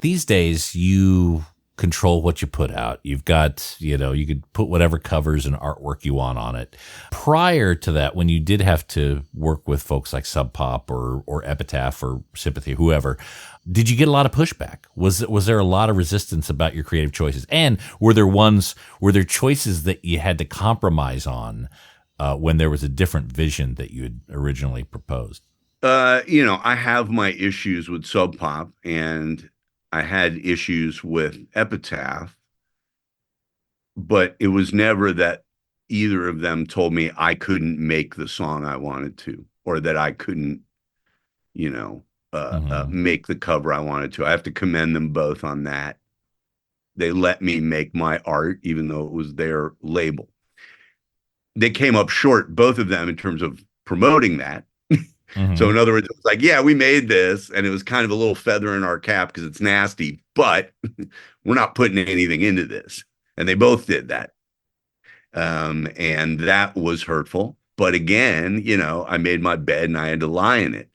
These days, you control what you put out. You've got, you could put whatever covers and artwork you want on it. Prior to that, when you did have to work with folks like Sub Pop or Epitaph or Sympathy, whoever, did you get a lot of pushback? Was there a lot of resistance about your creative choices? And were there choices that you had to compromise on when there was a different vision that you had originally proposed? I have my issues with Sub Pop, and I had issues with Epitaph, but it was never that either of them told me I couldn't make the song I wanted to, or that I couldn't, make the cover I wanted to. I have to commend them both on that. They let me make my art, even though it was their label. They came up short, both of them, in terms of promoting that. So in other words, it was like, yeah, we made this, and it was kind of a little feather in our cap because it's nasty, but we're not putting anything into this. And they both did that. And that was hurtful. But again, I made my bed and I had to lie in it.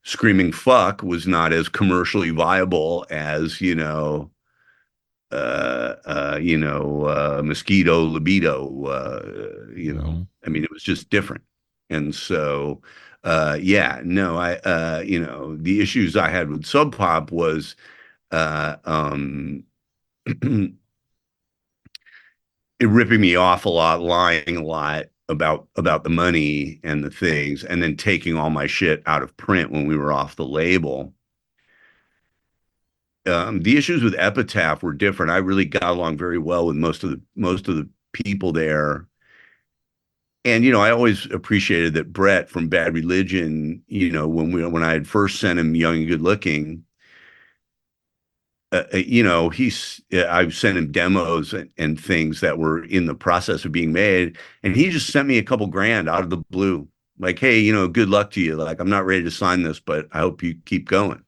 Screaming fuck was not as commercially viable as, mosquito libido, I mean, it was just different. And so, the issues I had with Sub Pop was, it ripping me off a lot, lying a lot about the money and the things, and then taking all my shit out of print when we were off the label. The issues with Epitaph were different. I really got along very well with most of the people there. And, I always appreciated that Brett from Bad Religion, when I had first sent him Young and Good Looking, I've sent him demos and things that were in the process of being made. And he just sent me a couple grand out of the blue. Like, hey, good luck to you. Like, I'm not ready to sign this, but I hope you keep going.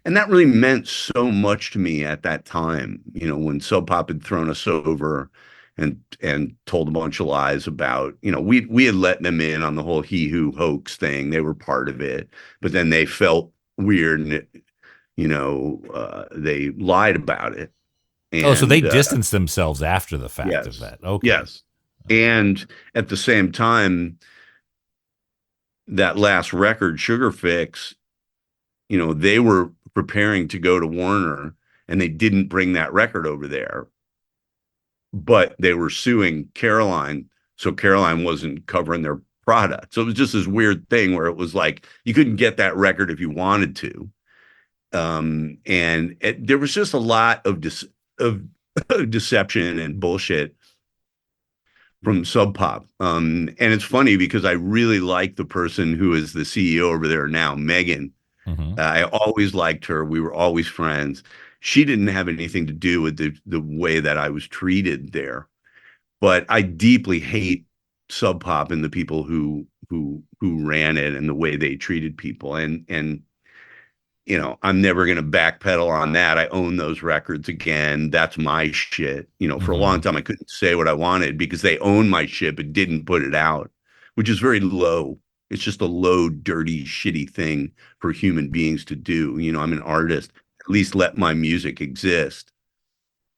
And that really meant so much to me at that time, when Sub Pop had thrown us over and told a bunch of lies about, we had let them in on the whole He Who hoax thing. They were part of it, but then they felt weird and they lied about it. And, so they distanced themselves after the fact of that. Okay. Yes. And at the same time, that last record, Sugar Fix, they were preparing to go to Warner and they didn't bring that record over there, but they were suing Caroline. So Caroline wasn't covering their product. So it was just this weird thing where it was like, you couldn't get that record if you wanted to. There was just a lot of deception and bullshit from Sub Pop. And it's funny because I really like the person who is the CEO over there now, Megan. I always liked her. We were always friends. She didn't have anything to do with the way that I was treated there. But I deeply hate Sub Pop and the people who ran it and the way they treated people. And you know, I'm never going to backpedal on that. I own those records again. That's my shit. You know, for a long time, I couldn't say what I wanted because they owned my shit, but didn't put it out, which is very low. It's just a low, dirty, shitty thing for human beings to do. You know, I'm an artist. At least let my music exist.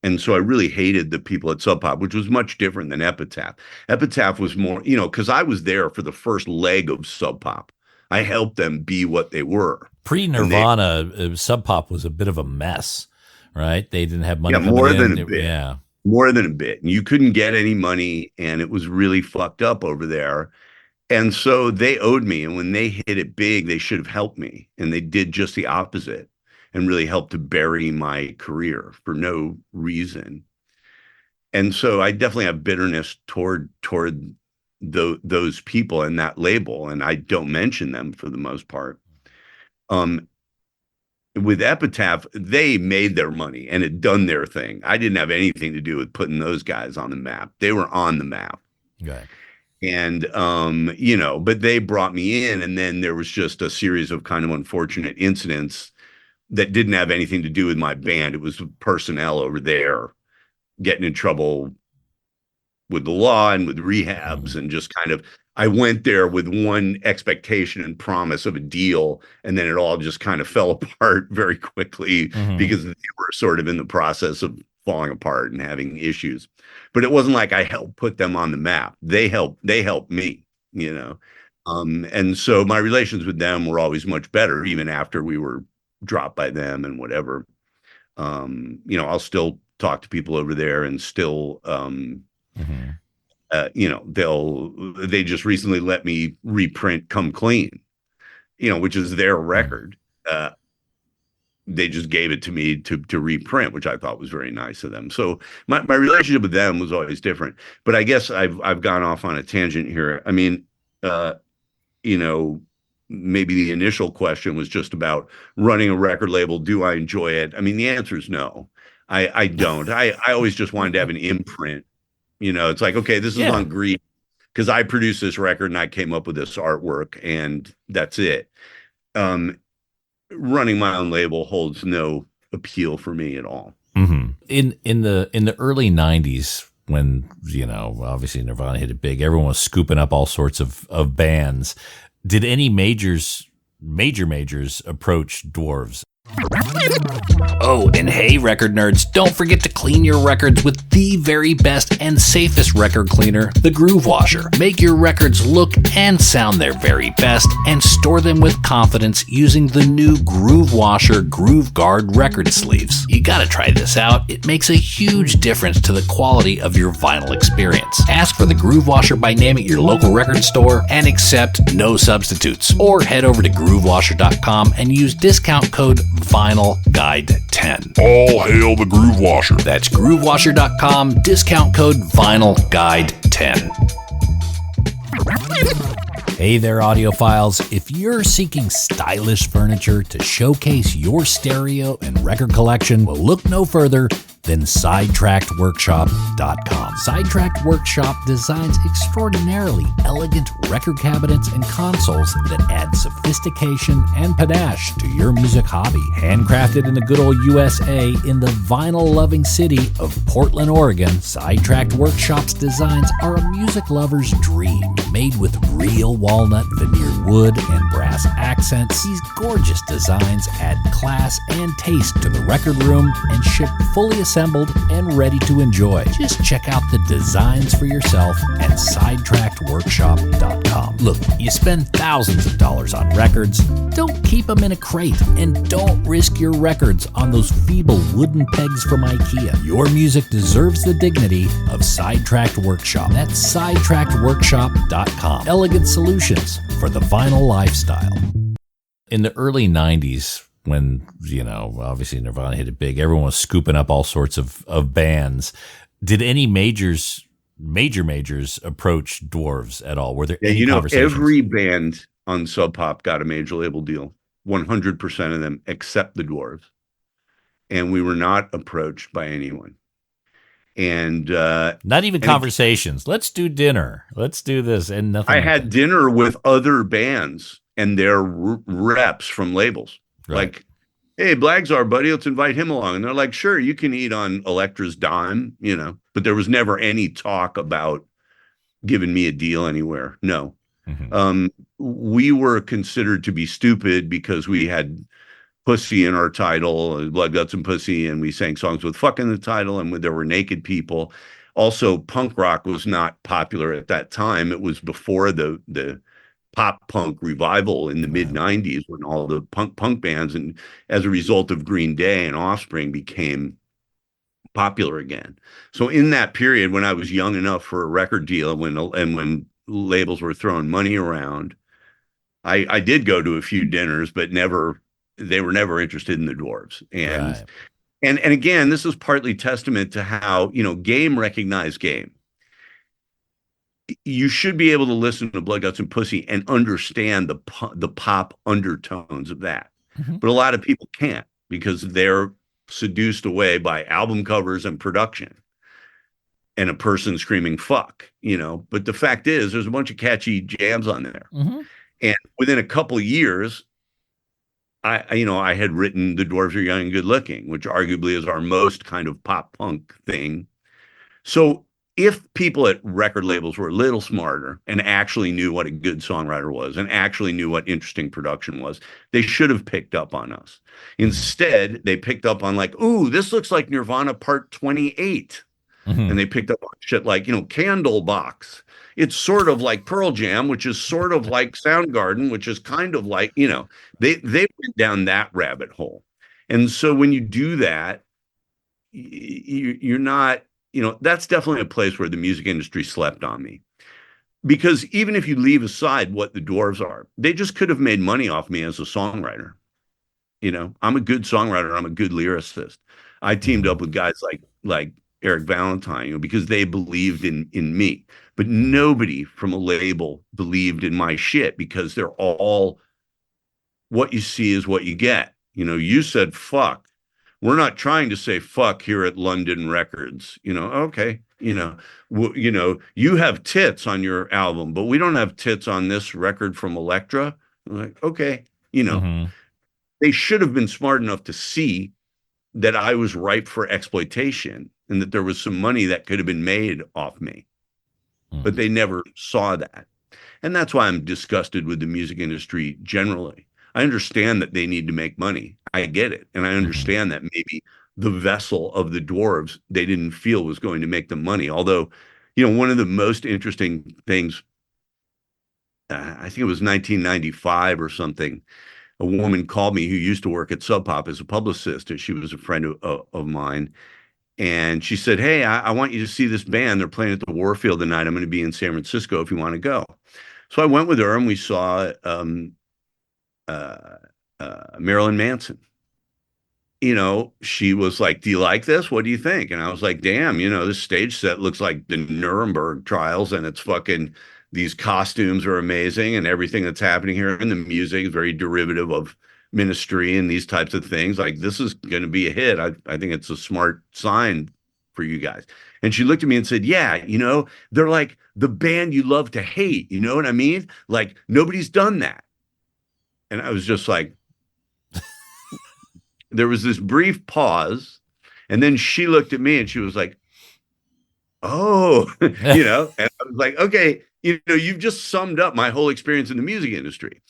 And so I really hated the people at Sub Pop, which was much different than Epitaph. Epitaph was more, you know, because I was there for the first leg of Sub Pop. I helped them be what they were. Pre-Nirvana, Sub Pop was a bit of a mess, right? They didn't have money. Yeah, more than a bit. Yeah, more than a bit. And you couldn't get any money, and it was really fucked up over there. And so they owed me. And when they hit it big, they should have helped me. And they did just the opposite and really helped to bury my career for no reason. And so I definitely have bitterness toward those people and that label, and I don't mention them for the most part. With Epitaph, they made their money and had done their thing. I didn't have anything to do with putting those guys on the map. They were on the map. Okay. And you know, but they brought me in, and then there was just a series of kind of unfortunate incidents that didn't have anything to do with my band. It was personnel over there getting in trouble with the law and with rehabs, and just kind of, I went there with one expectation and promise of a deal, and then it all just kind of fell apart very quickly because they were sort of in the process of falling apart and having issues. But it wasn't like I helped put them on the map. They helped me, you know. And so my relations with them were always much better, even after we were dropped by them and whatever. You know, I'll still talk to people over there, and still you know, they just recently let me reprint Come Clean, you know, which is their record. They just gave it to me to reprint, which I thought was very nice of them. So my relationship with them was always different. But I guess I've gone off on a tangent here. I mean, you know, maybe the initial question was just about running a record label. Do I enjoy it? I mean, the answer is no. I don't. I always just wanted to have an imprint. You know, it's like, okay, this is on Greed because I produced this record and I came up with this artwork, and that's it. Running my own label holds no appeal for me at all. In the early 90s, when, you know, obviously Nirvana hit it big, everyone was scooping up all sorts of bands. Did any major majors approach Dwarves? Oh, and hey, record nerds, don't forget to clean your records with the very best and safest record cleaner, the Groove Washer. Make your records look and sound their very best, and store them with confidence using the new Groove Washer Groove Guard record sleeves. You gotta try this out. It makes a huge difference to the quality of your vinyl experience. Ask for the Groove Washer by name at your local record store and accept no substitutes. Or head over to groovewasher.com and use discount code VinylGuide10. All hail the Groove Washer. That's groovewasher.com, discount code VinylGuide10. Hey there, audiophiles. If you're seeking stylish furniture to showcase your stereo and record collection, well, look no further than SidetrackedWorkshop.com. Sidetracked Workshop designs extraordinarily elegant record cabinets and consoles that add sophistication and panache to your music hobby. Handcrafted in the good old USA in the vinyl-loving city of Portland, Oregon, Sidetracked Workshop's designs are a music lover's dream. Made with real walnut veneered wood and brass accents, these gorgeous designs add class and taste to the record room and ship fully assembled and ready to enjoy. Just check out the designs for yourself at SidetrackedWorkshop.com. Look, you spend thousands of dollars on records. Don't keep them in a crate, and don't risk your records on those feeble wooden pegs from IKEA. Your music deserves the dignity of Sidetracked Workshop. That's SidetrackedWorkshop.com. Elegant solutions for the vinyl lifestyle. In the early 90s, when, you know, obviously Nirvana hit it big, everyone was scooping up all sorts of bands. Did any major majors approach Dwarves at all? Were there any you know, conversations? Every band on Sub Pop got a major label deal, 100% of them, except the Dwarves. And we were not approached by anyone. And not even conversations. Let's do dinner. Let's do this. And nothing. I had dinner with other bands and their reps from labels. Right. Like, hey, Blag's our buddy. Let's invite him along. And they're like, sure, you can eat on Elektra's dime, you know. But there was never any talk about giving me a deal anywhere. No. Mm-hmm. We were considered to be stupid because we had pussy in our title, Blood, Guts, and Pussy, and we sang songs with fuck in the title, and there were naked people. Also, punk rock was not popular at that time. It was before the pop punk revival in the mid 90s when all the punk bands, and as a result of Green Day and Offspring, became popular again. So in that period when I was young enough for a record deal and when labels were throwing money around, I did go to a few dinners, but they were never interested in the Dwarves. And again, this is partly testament to how, you know, game recognized game. You should be able to listen to Blood, Guts, and Pussy and understand the pop undertones of that. Mm-hmm. But a lot of people can't because they're seduced away by album covers and production and a person screaming fuck, you know. But the fact is there's a bunch of catchy jams on there. Mm-hmm. And within a couple of years, I had written The Dwarves Are Young and Good Looking, which arguably is our most kind of pop punk thing. So if people at record labels were a little smarter and actually knew what a good songwriter was and actually knew what interesting production was, they should have picked up on us. Instead, they picked up on like, ooh, this looks like Nirvana Part 28. Mm-hmm. And they picked up on shit like, you know, Candlebox. It's sort of like Pearl Jam, which is sort of like Soundgarden, which is kind of like, you know, they went down that rabbit hole. And so when you do that, you're not, you know, that's definitely a place where the music industry slept on me. Because even if you leave aside what the Dwarves are, they just could have made money off me as a songwriter. You know, I'm a good songwriter. I'm a good lyricist. I teamed up with guys like Eric Valentine, you know, because they believed in me. But nobody from a label believed in my shit because they're all, what you see is what you get. You know, you said fuck. We're not trying to say fuck here at London Records. You know, okay, you know, you have tits on your album, but we don't have tits on this record from Elektra. I'm like, okay, you know, mm-hmm. They should have been smart enough to see that I was ripe for exploitation and that there was some money that could have been made off me. Mm-hmm. But they never saw that. And that's why I'm disgusted with the music industry generally. I understand that they need to make money. I get it. And I understand that maybe the vessel of the Dwarves, they didn't feel was going to make them money. Although, you know, one of the most interesting things, I think it was 1995 or something, a woman called me who used to work at Sub Pop as a publicist, and she was a friend of mine. And she said, hey, I want you to see this band. They're playing at the Warfield tonight. I'm going to be in San Francisco if you want to go. So I went with her and we saw Marilyn Manson. You know, she was like, do you like this? What do you think? And I was like, damn, you know, this stage set looks like the Nuremberg trials, and it's fucking, these costumes are amazing, and everything that's happening here, and the music is very derivative of Ministry and these types of things. Like, this is going to be a hit. I think it's a smart sign for you guys. And she looked at me and said, yeah, you know, they're like the band you love to hate. You know what I mean? Like, nobody's done that. And I was just like, there was this brief pause, and then she looked at me and she was like, oh, you know, and I was like, okay, you know, you've just summed up my whole experience in the music industry.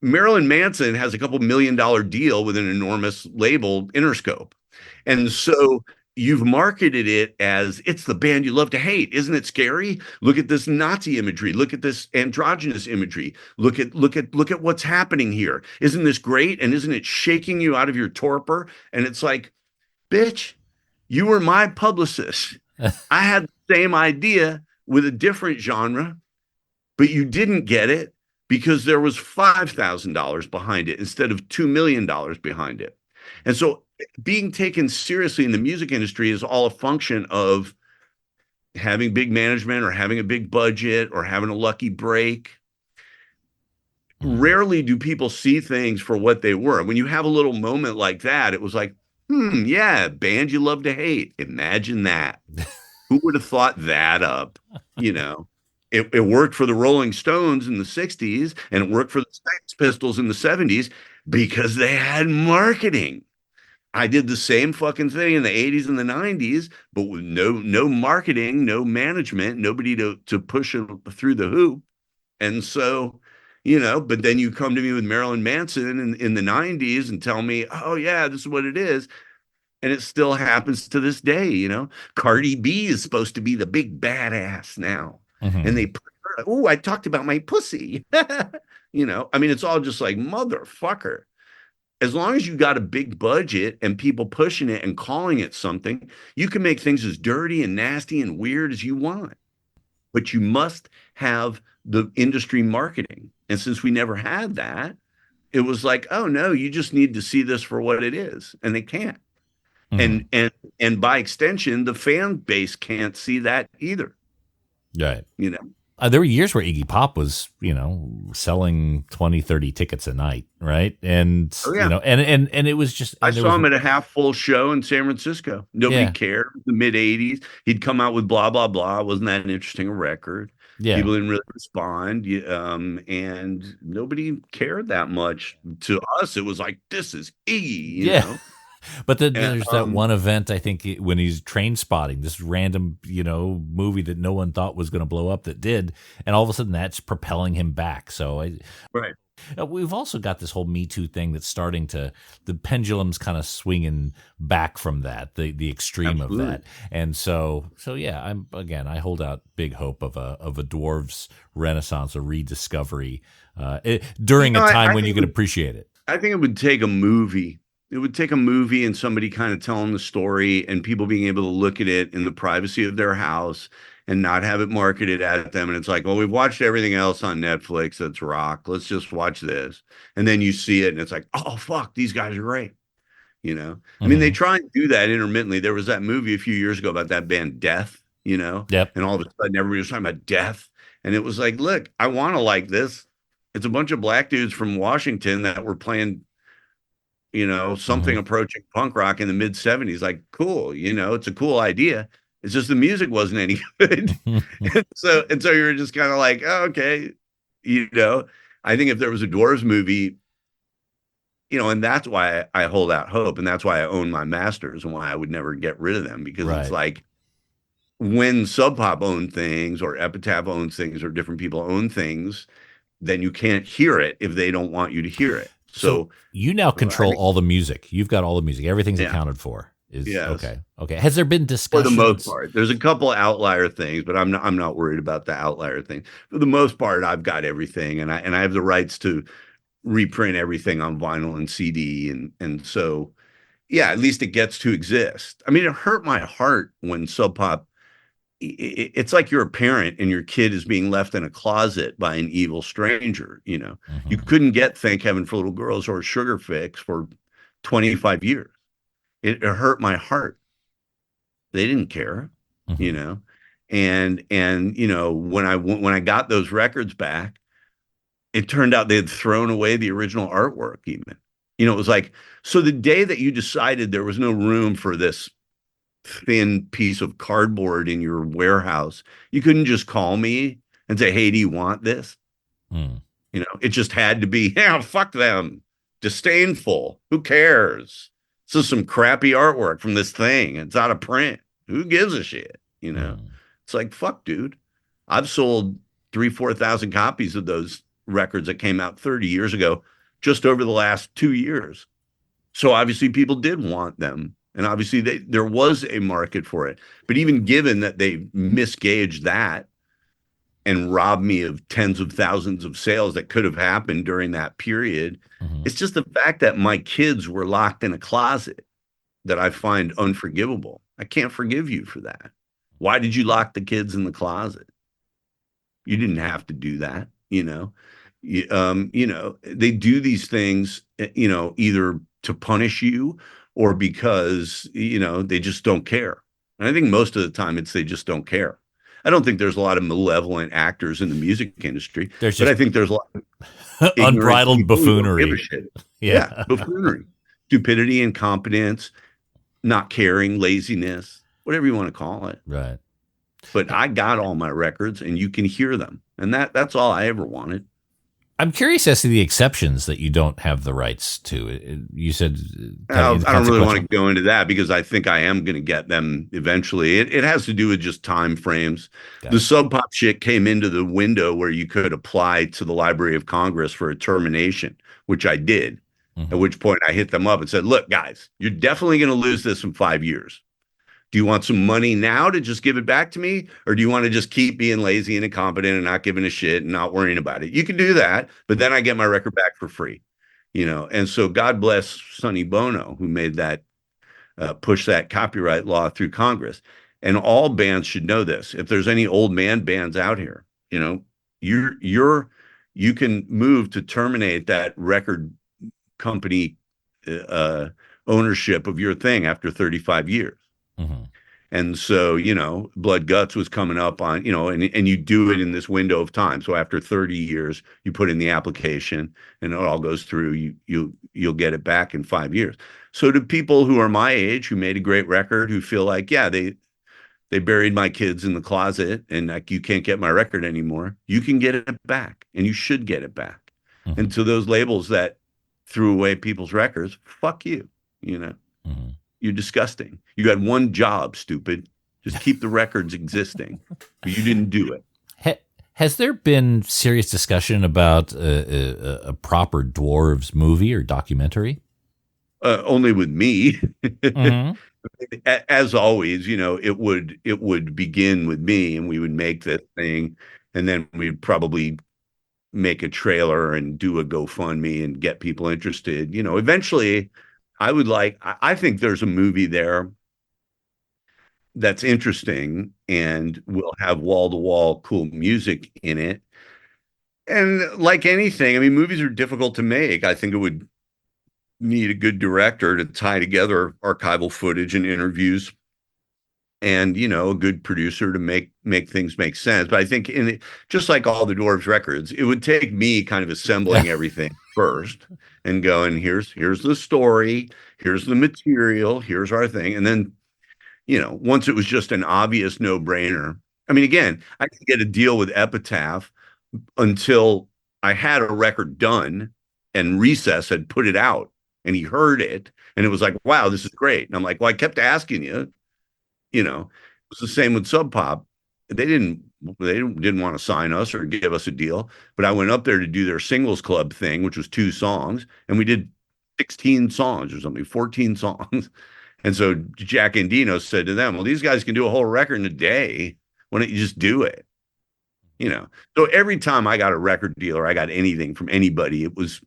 Marilyn Manson has a $2 million deal with an enormous label, Interscope. And so you've marketed it as it's the band you love to hate. Isn't it scary? Look at this Nazi imagery. Look at this androgynous imagery. Look at what's happening here. Isn't this great? And isn't it shaking you out of your torpor? And it's like, bitch, you were my publicist. I had the same idea with a different genre, but you didn't get it because there was $5,000 behind it instead of $2 million behind it. And so being taken seriously in the music industry is all a function of having big management or having a big budget or having a lucky break. Rarely do people see things for what they were. When you have a little moment like that, it was like, Yeah, band you love to hate. Imagine that. Who would have thought that up? You know, it worked for the Rolling Stones in the 60s and it worked for the Sex Pistols in the 70s because they had marketing. I did the same fucking thing in the 80s and the 90s, but with no marketing, no management, nobody to push it through the hoop. And so, but then you come to me with Marilyn Manson in the 90s and tell me, oh yeah, this is what it is. And it still happens to this day. Cardi B is supposed to be the big badass now. And they put her, oh, I talked about my pussy. It's all just like, motherfucker. As long as you got a big budget and people pushing it and calling it something, you can make things as dirty and nasty and weird as you want. But you must have the industry marketing. And since we never had that, it was like, oh no, you just need to see this for what it is. And they can't. And by extension, the fan base can't see that either. Right. There were years where Iggy Pop was, selling 20, 30 tickets a night, right? And, and it was just... I saw him at a half-full show in San Francisco. Nobody cared. The mid-'80s. He'd come out with Blah, Blah, Blah. Wasn't that an interesting record? Yeah. People didn't really respond. And nobody cared that much. To us, it was like, this is Iggy, you know? But there's that one event, I think, when he's train spotting, this random, movie that no one thought was going to blow up that did. And all of a sudden that's propelling him back. So right. We've also got this whole Me Too thing that's starting to, the pendulum's kind of swinging back from that, the extreme Absolutely. Of that. And so yeah, I hold out big hope of a Dwarves renaissance, a rediscovery during a time when you can appreciate it. I think it would take a movie. It would take a movie and somebody kind of telling the story and people being able to look at it in the privacy of their house and not have it marketed at them. And it's like, well, we've watched everything else on Netflix that's rock. Let's just watch this. And then you see it and it's like, oh, fuck, these guys are great. I mean, they try and do that intermittently. There was that movie a few years ago about that band Death, Yep. And all of a sudden everybody was talking about Death. And it was like, look, I want to like this. It's a bunch of black dudes from Washington that were playing something approaching punk rock in the mid 70s. Like, cool, it's a cool idea. It's just the music wasn't any good. and so you're just kind of like, oh, okay. I think if there was a Dwarves movie, and that's why I hold out hope. And that's why I own my masters and why I would never get rid of them, because It's like when Sub Pop owned things or Epitaph owns things or different people own things, then you can't hear it if they don't want you to hear it. So you now control all the music. You've got all the music. Everything's accounted for. Yes. Okay. Has there been discussions? For the most part, there's a couple outlier things, but I'm not worried about the outlier thing. For the most part, I've got everything, and I have the rights to reprint everything on vinyl and CD, and so yeah, at least it gets to exist. I mean, it hurt my heart when Sub Pop. It's like you're a parent and your kid is being left in a closet by an evil stranger. You couldn't get Thank Heaven for Little Girls or Sugar Fix for 25 years. It hurt my heart. They didn't care, and when I got those records back, it turned out they had thrown away the original artwork even. It was like, so the day that you decided there was no room for this thin piece of cardboard in your warehouse, you couldn't just call me and say, hey, do you want this? It just had to be, fuck them, disdainful, who cares? This is some crappy artwork from this thing, it's out of print, who gives a shit? It's like, fuck, dude, I've sold 3,000-4,000 copies of those records that came out 30 years ago just over the last 2 years. So obviously people did want them. And obviously there was a market for it. But even given that they misgauged that and robbed me of tens of thousands of sales that could have happened during that period, it's just the fact that my kids were locked in a closet that I find unforgivable. I can't forgive you for that. Why did you lock the kids in the closet? You didn't have to do that, they do these things, either to punish you or because, they just don't care. And I think most of the time they just don't care. I don't think there's a lot of malevolent actors in the music industry, but I think there's a lot of unbridled buffoonery. Yeah, buffoonery, stupidity, incompetence, not caring, laziness, whatever you want to call it. Right. But I got all my records and you can hear them. And that's all I ever wanted. I'm curious as to the exceptions that you don't have the rights to. You said I don't really want to go into that because I think I am going to get them eventually. It has to do with just time frames. The Sub Pop shit came into the window where you could apply to the Library of Congress for a termination, which I did. Mm-hmm. At which point I hit them up and said, look, guys, you're definitely going to lose this in 5 years. Do you want some money now to just give it back to me? Or do you want to just keep being lazy and incompetent and not giving a shit and not worrying about it? You can do that, but then I get my record back for free, And so God bless Sonny Bono, who made that, push that copyright law through Congress. And all bands should know this. If there's any old man bands out here, you can move to terminate that record company ownership of your thing after 35 years. Mm-hmm. And so, Blood Guts was coming up on, and you do it in this window of time. So after 30 years, you put in the application and it all goes through, you'll get it back in 5 years. So to people who are my age, who made a great record, who feel like, yeah, they buried my kids in the closet and like, you can't get my record anymore. You can get it back and you should get it back. Mm-hmm. And to those labels that threw away people's records, fuck you, Mm-hmm. You're disgusting. You had one job, stupid. Just keep the records existing. But you didn't do it. Has there been serious discussion about a proper Dwarves movie or documentary? Only with me. Mm-hmm. As always, it would begin with me, and we would make this thing, and then we'd probably make a trailer and do a GoFundMe and get people interested. Eventually, I think there's a movie there that's interesting and will have wall-to-wall cool music in it. And like anything, I mean, movies are difficult to make. I think it would need a good director to tie together archival footage and interviews and, a good producer to make things make sense. But I think just like all the Dwarves records, it would take me kind of assembling everything first and going, here's the story, here's the material, here's our thing. And then, once it was just an obvious no-brainer. I mean, again, I could get a deal with Epitaph until I had a record done and Recess had put it out and he heard it and it was like, wow, this is great. And I'm like, well, I kept asking you, it was the same with Sub Pop. They didn't want to sign us or give us a deal, but I went up there to do their singles club thing, which was 2 songs, and we did 16 songs or something, 14 songs. And so Jack Endino said to them, well, these guys can do a whole record in a day. Why don't you just do it? So every time I got a record deal or I got anything from anybody, it was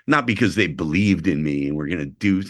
not because they believed in me and we're going to do,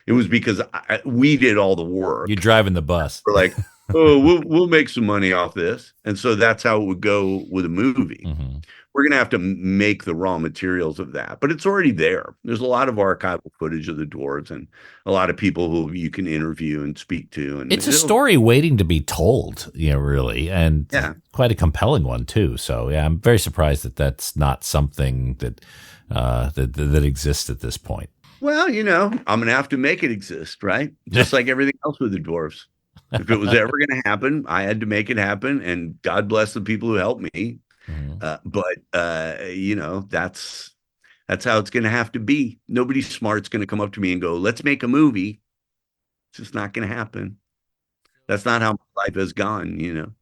it was because we did all the work. You're driving the bus. We're like, oh, we'll make some money off this. And so that's how it would go with a movie. Mm-hmm. We're going to have to make the raw materials of that, but it's already there. There's a lot of archival footage of the Dwarves and a lot of people who you can interview and speak to. And it's a story waiting to be told, really, and quite a compelling one too. So yeah, I'm very surprised that that's not something that that exists at this point. Well, I'm going to have to make it exist, right? Just like everything else with the Dwarves. If it was ever going to happen, I had to make it happen, and God bless the people who helped me. Mm-hmm. But that's how it's going to have to be. Nobody smart's going to come up to me and go, let's make a movie. It's just not going to happen. That's not how my life has gone,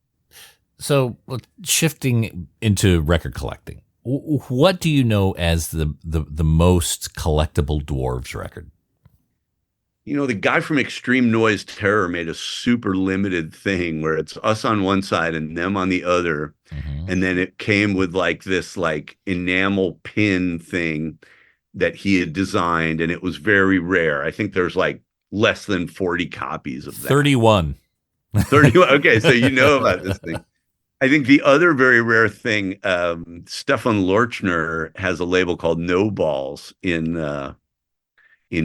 So shifting into record collecting, what do you know as the most collectible Dwarves record? The guy from Extreme Noise Terror made a super limited thing where it's us on one side and them on the other. Mm-hmm. And then it came with like this like enamel pin thing that he had designed. And it was very rare. I think there's like less than 40 copies of that. 31. 31. Okay. So about this thing. I think the other very rare thing, Stefan Lorchner has a label called No Balls in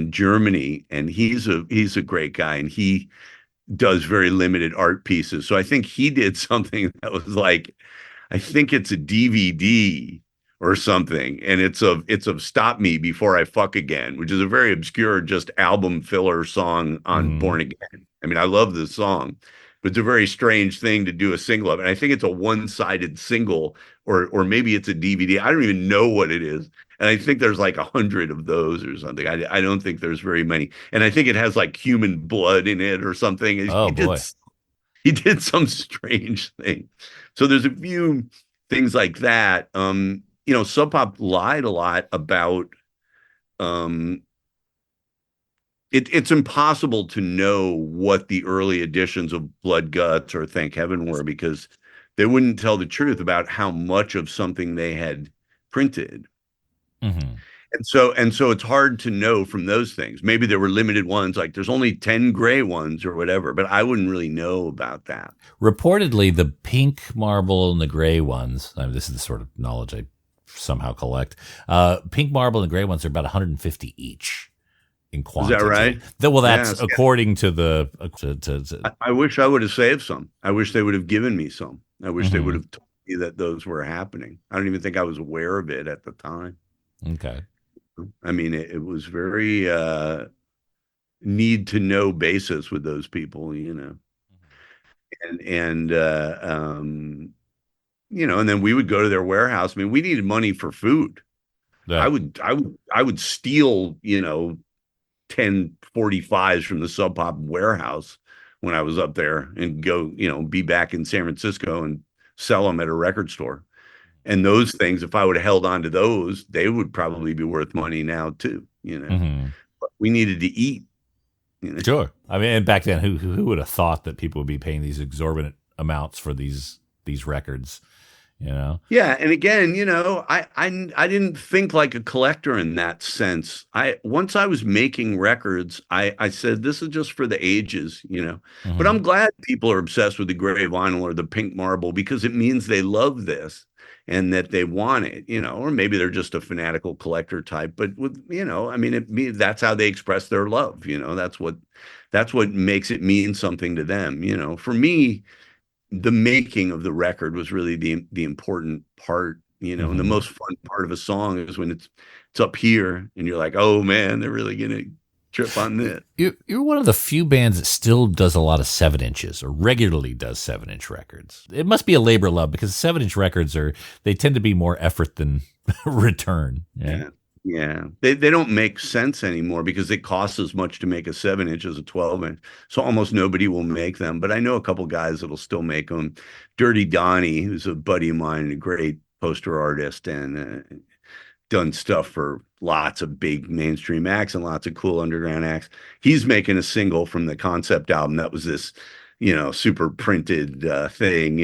Germany, and he's a great guy, and he does very limited art pieces. So I think he did something that was like, I think it's a DVD or something, and it's of Stop Me Before I Fuck Again, which is a very obscure just album filler song on Born Again. I mean, I love this song, but it's a very strange thing to do a single of, and I think it's a one-sided single, or maybe it's a DVD. I don't even know what it is, and I think there's like 100 of those or something. I don't think there's very many, and I think it has like human blood in it or something. Oh boy. He did some strange thing. So there's a few things like that. Sub Pop lied a lot about it's impossible to know what the early editions of Blood Guts or Thank Heaven were, because they wouldn't tell the truth about how much of something they had printed. And so it's hard to know from those things. Maybe there were limited ones, like there's only 10 gray ones or whatever, but I wouldn't really know about that. Reportedly, the pink marble and the gray ones, I mean, this is the sort of knowledge I somehow collect. Pink marble and gray ones are about 150 each in quantity. Is that right? Well, that's according to the... I wish I would have saved some. I wish they would have given me some. I wish they would have told me that those were happening. I don't even think I was aware of it at the time. Okay. I mean, it was very need to know basis with those people, and then we would go to their warehouse. I mean, we needed money for food. Yeah. I would steal, 1045s from the Sub Pop warehouse when I was up there and go, be back in San Francisco and sell them at a record store. And those things, if I would have held on to those, they would probably be worth money now too, But we needed to eat. Sure. I mean, and back then, who would have thought that people would be paying these exorbitant amounts for these records? Yeah, and again, I didn't think like a collector in that sense. Once I was making records, I said this is just for the ages, But I'm glad people are obsessed with the gray vinyl or the pink marble, because it means they love this and that they want it, or maybe they're just a fanatical collector type. But with I mean, that's how they express their love. That's what makes it mean something to them. For me, the making of the record was really the important part, and the most fun part of a song is when it's up here and you're like, oh man, they're really gonna trip on this. You're one of the few bands that still does a lot of 7-inches or regularly does 7-inch records. It must be a labor of love, because 7-inch records they tend to be more effort than return. Yeah. They don't make sense anymore because it costs as much to make a 7-inch as a 12-inch. So almost nobody will make them. But I know a couple guys that'll still make them. Dirty Donnie, who's a buddy of mine, a great poster artist, and done stuff for lots of big mainstream acts and lots of cool underground acts. He's making a single from the concept album that was this, super printed thing,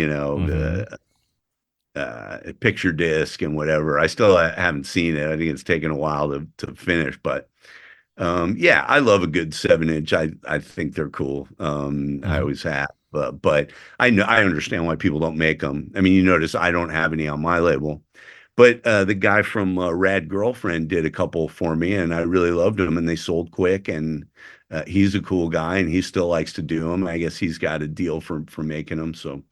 a picture disc and whatever. I still haven't seen it. I think it's taken a while to finish, but I love a good 7-inch. I think they're cool. I always have, but I understand why people don't make them. I mean, you notice I don't have any on my label, but the guy from Rad Girlfriend did a couple for me, and I really loved them, and they sold quick, and he's a cool guy, and he still likes to do them. I guess he's got a deal for making them, so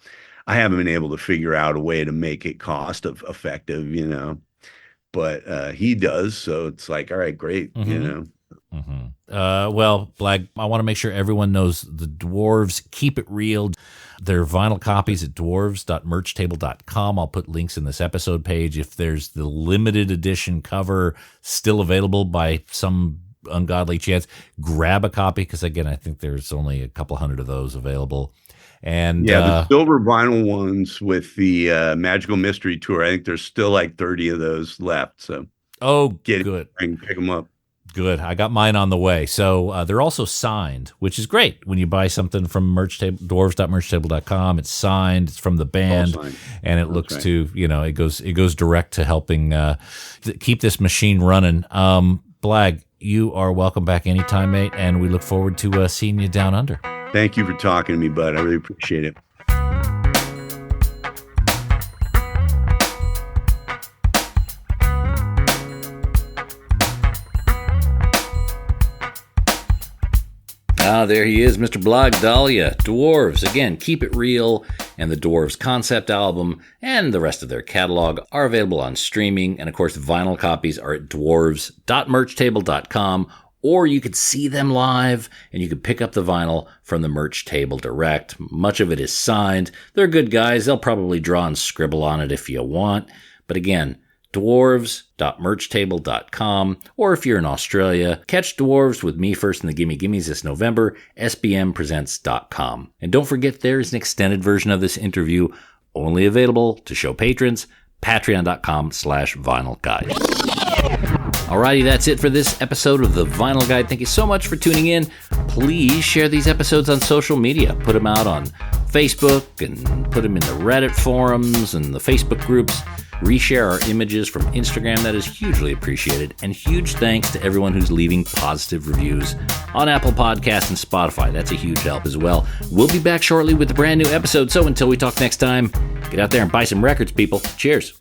I haven't been able to figure out a way to make it cost effective, but he does. So it's like, all right, great, Well, Blag, I want to make sure everyone knows the Dwarves Keep It Real. Their vinyl copies at dwarves.merchtable.com. I'll put links in this episode page. If there's the limited edition cover still available by some ungodly chance, grab a copy, because again, I think there's only a couple hundred of those available. And the silver vinyl ones with the Magical Mystery Tour, I think there's still like 30 of those left. So good. And pick them up. Good. I got mine on the way. So they're also signed, which is great. When you buy something from dwarves.merchtable.com, it's signed. It's from the band, and it looks to it goes direct to helping keep this machine running. Blag, you are welcome back anytime, mate, and we look forward to seeing you down under. Thank you for talking to me, bud. I really appreciate it. There he is, Mr. Blag Dhalia. Dwarves, again, Keep It Real. and the Dwarves concept album and the rest of their catalog are available on streaming. And of course, vinyl copies are at dwarves.merchtable.com, or you could see them live and you could pick up the vinyl from the merch table direct. Much of it is signed. They're good guys. They'll probably draw and scribble on it if you want. But again, dwarves.merchtable.com, or if you're in Australia, catch Dwarves with me first in the Gimme Gimmes this November, sbmpresents.com. And don't forget there's an extended version of this interview only available to show patrons, patreon.com/Vinyl Guide. Alrighty, that's it for this episode of the Vinyl Guide. Thank you so much for tuning in. Please share these episodes on social media. Put them out on Facebook and put them in the Reddit forums and the Facebook groups. Reshare our images from Instagram. That is hugely appreciated. And huge thanks to everyone who's leaving positive reviews on Apple Podcasts and Spotify. That's a huge help as well. We'll be back shortly with a brand new episode. So until we talk next time, get out there and buy some records, people. Cheers.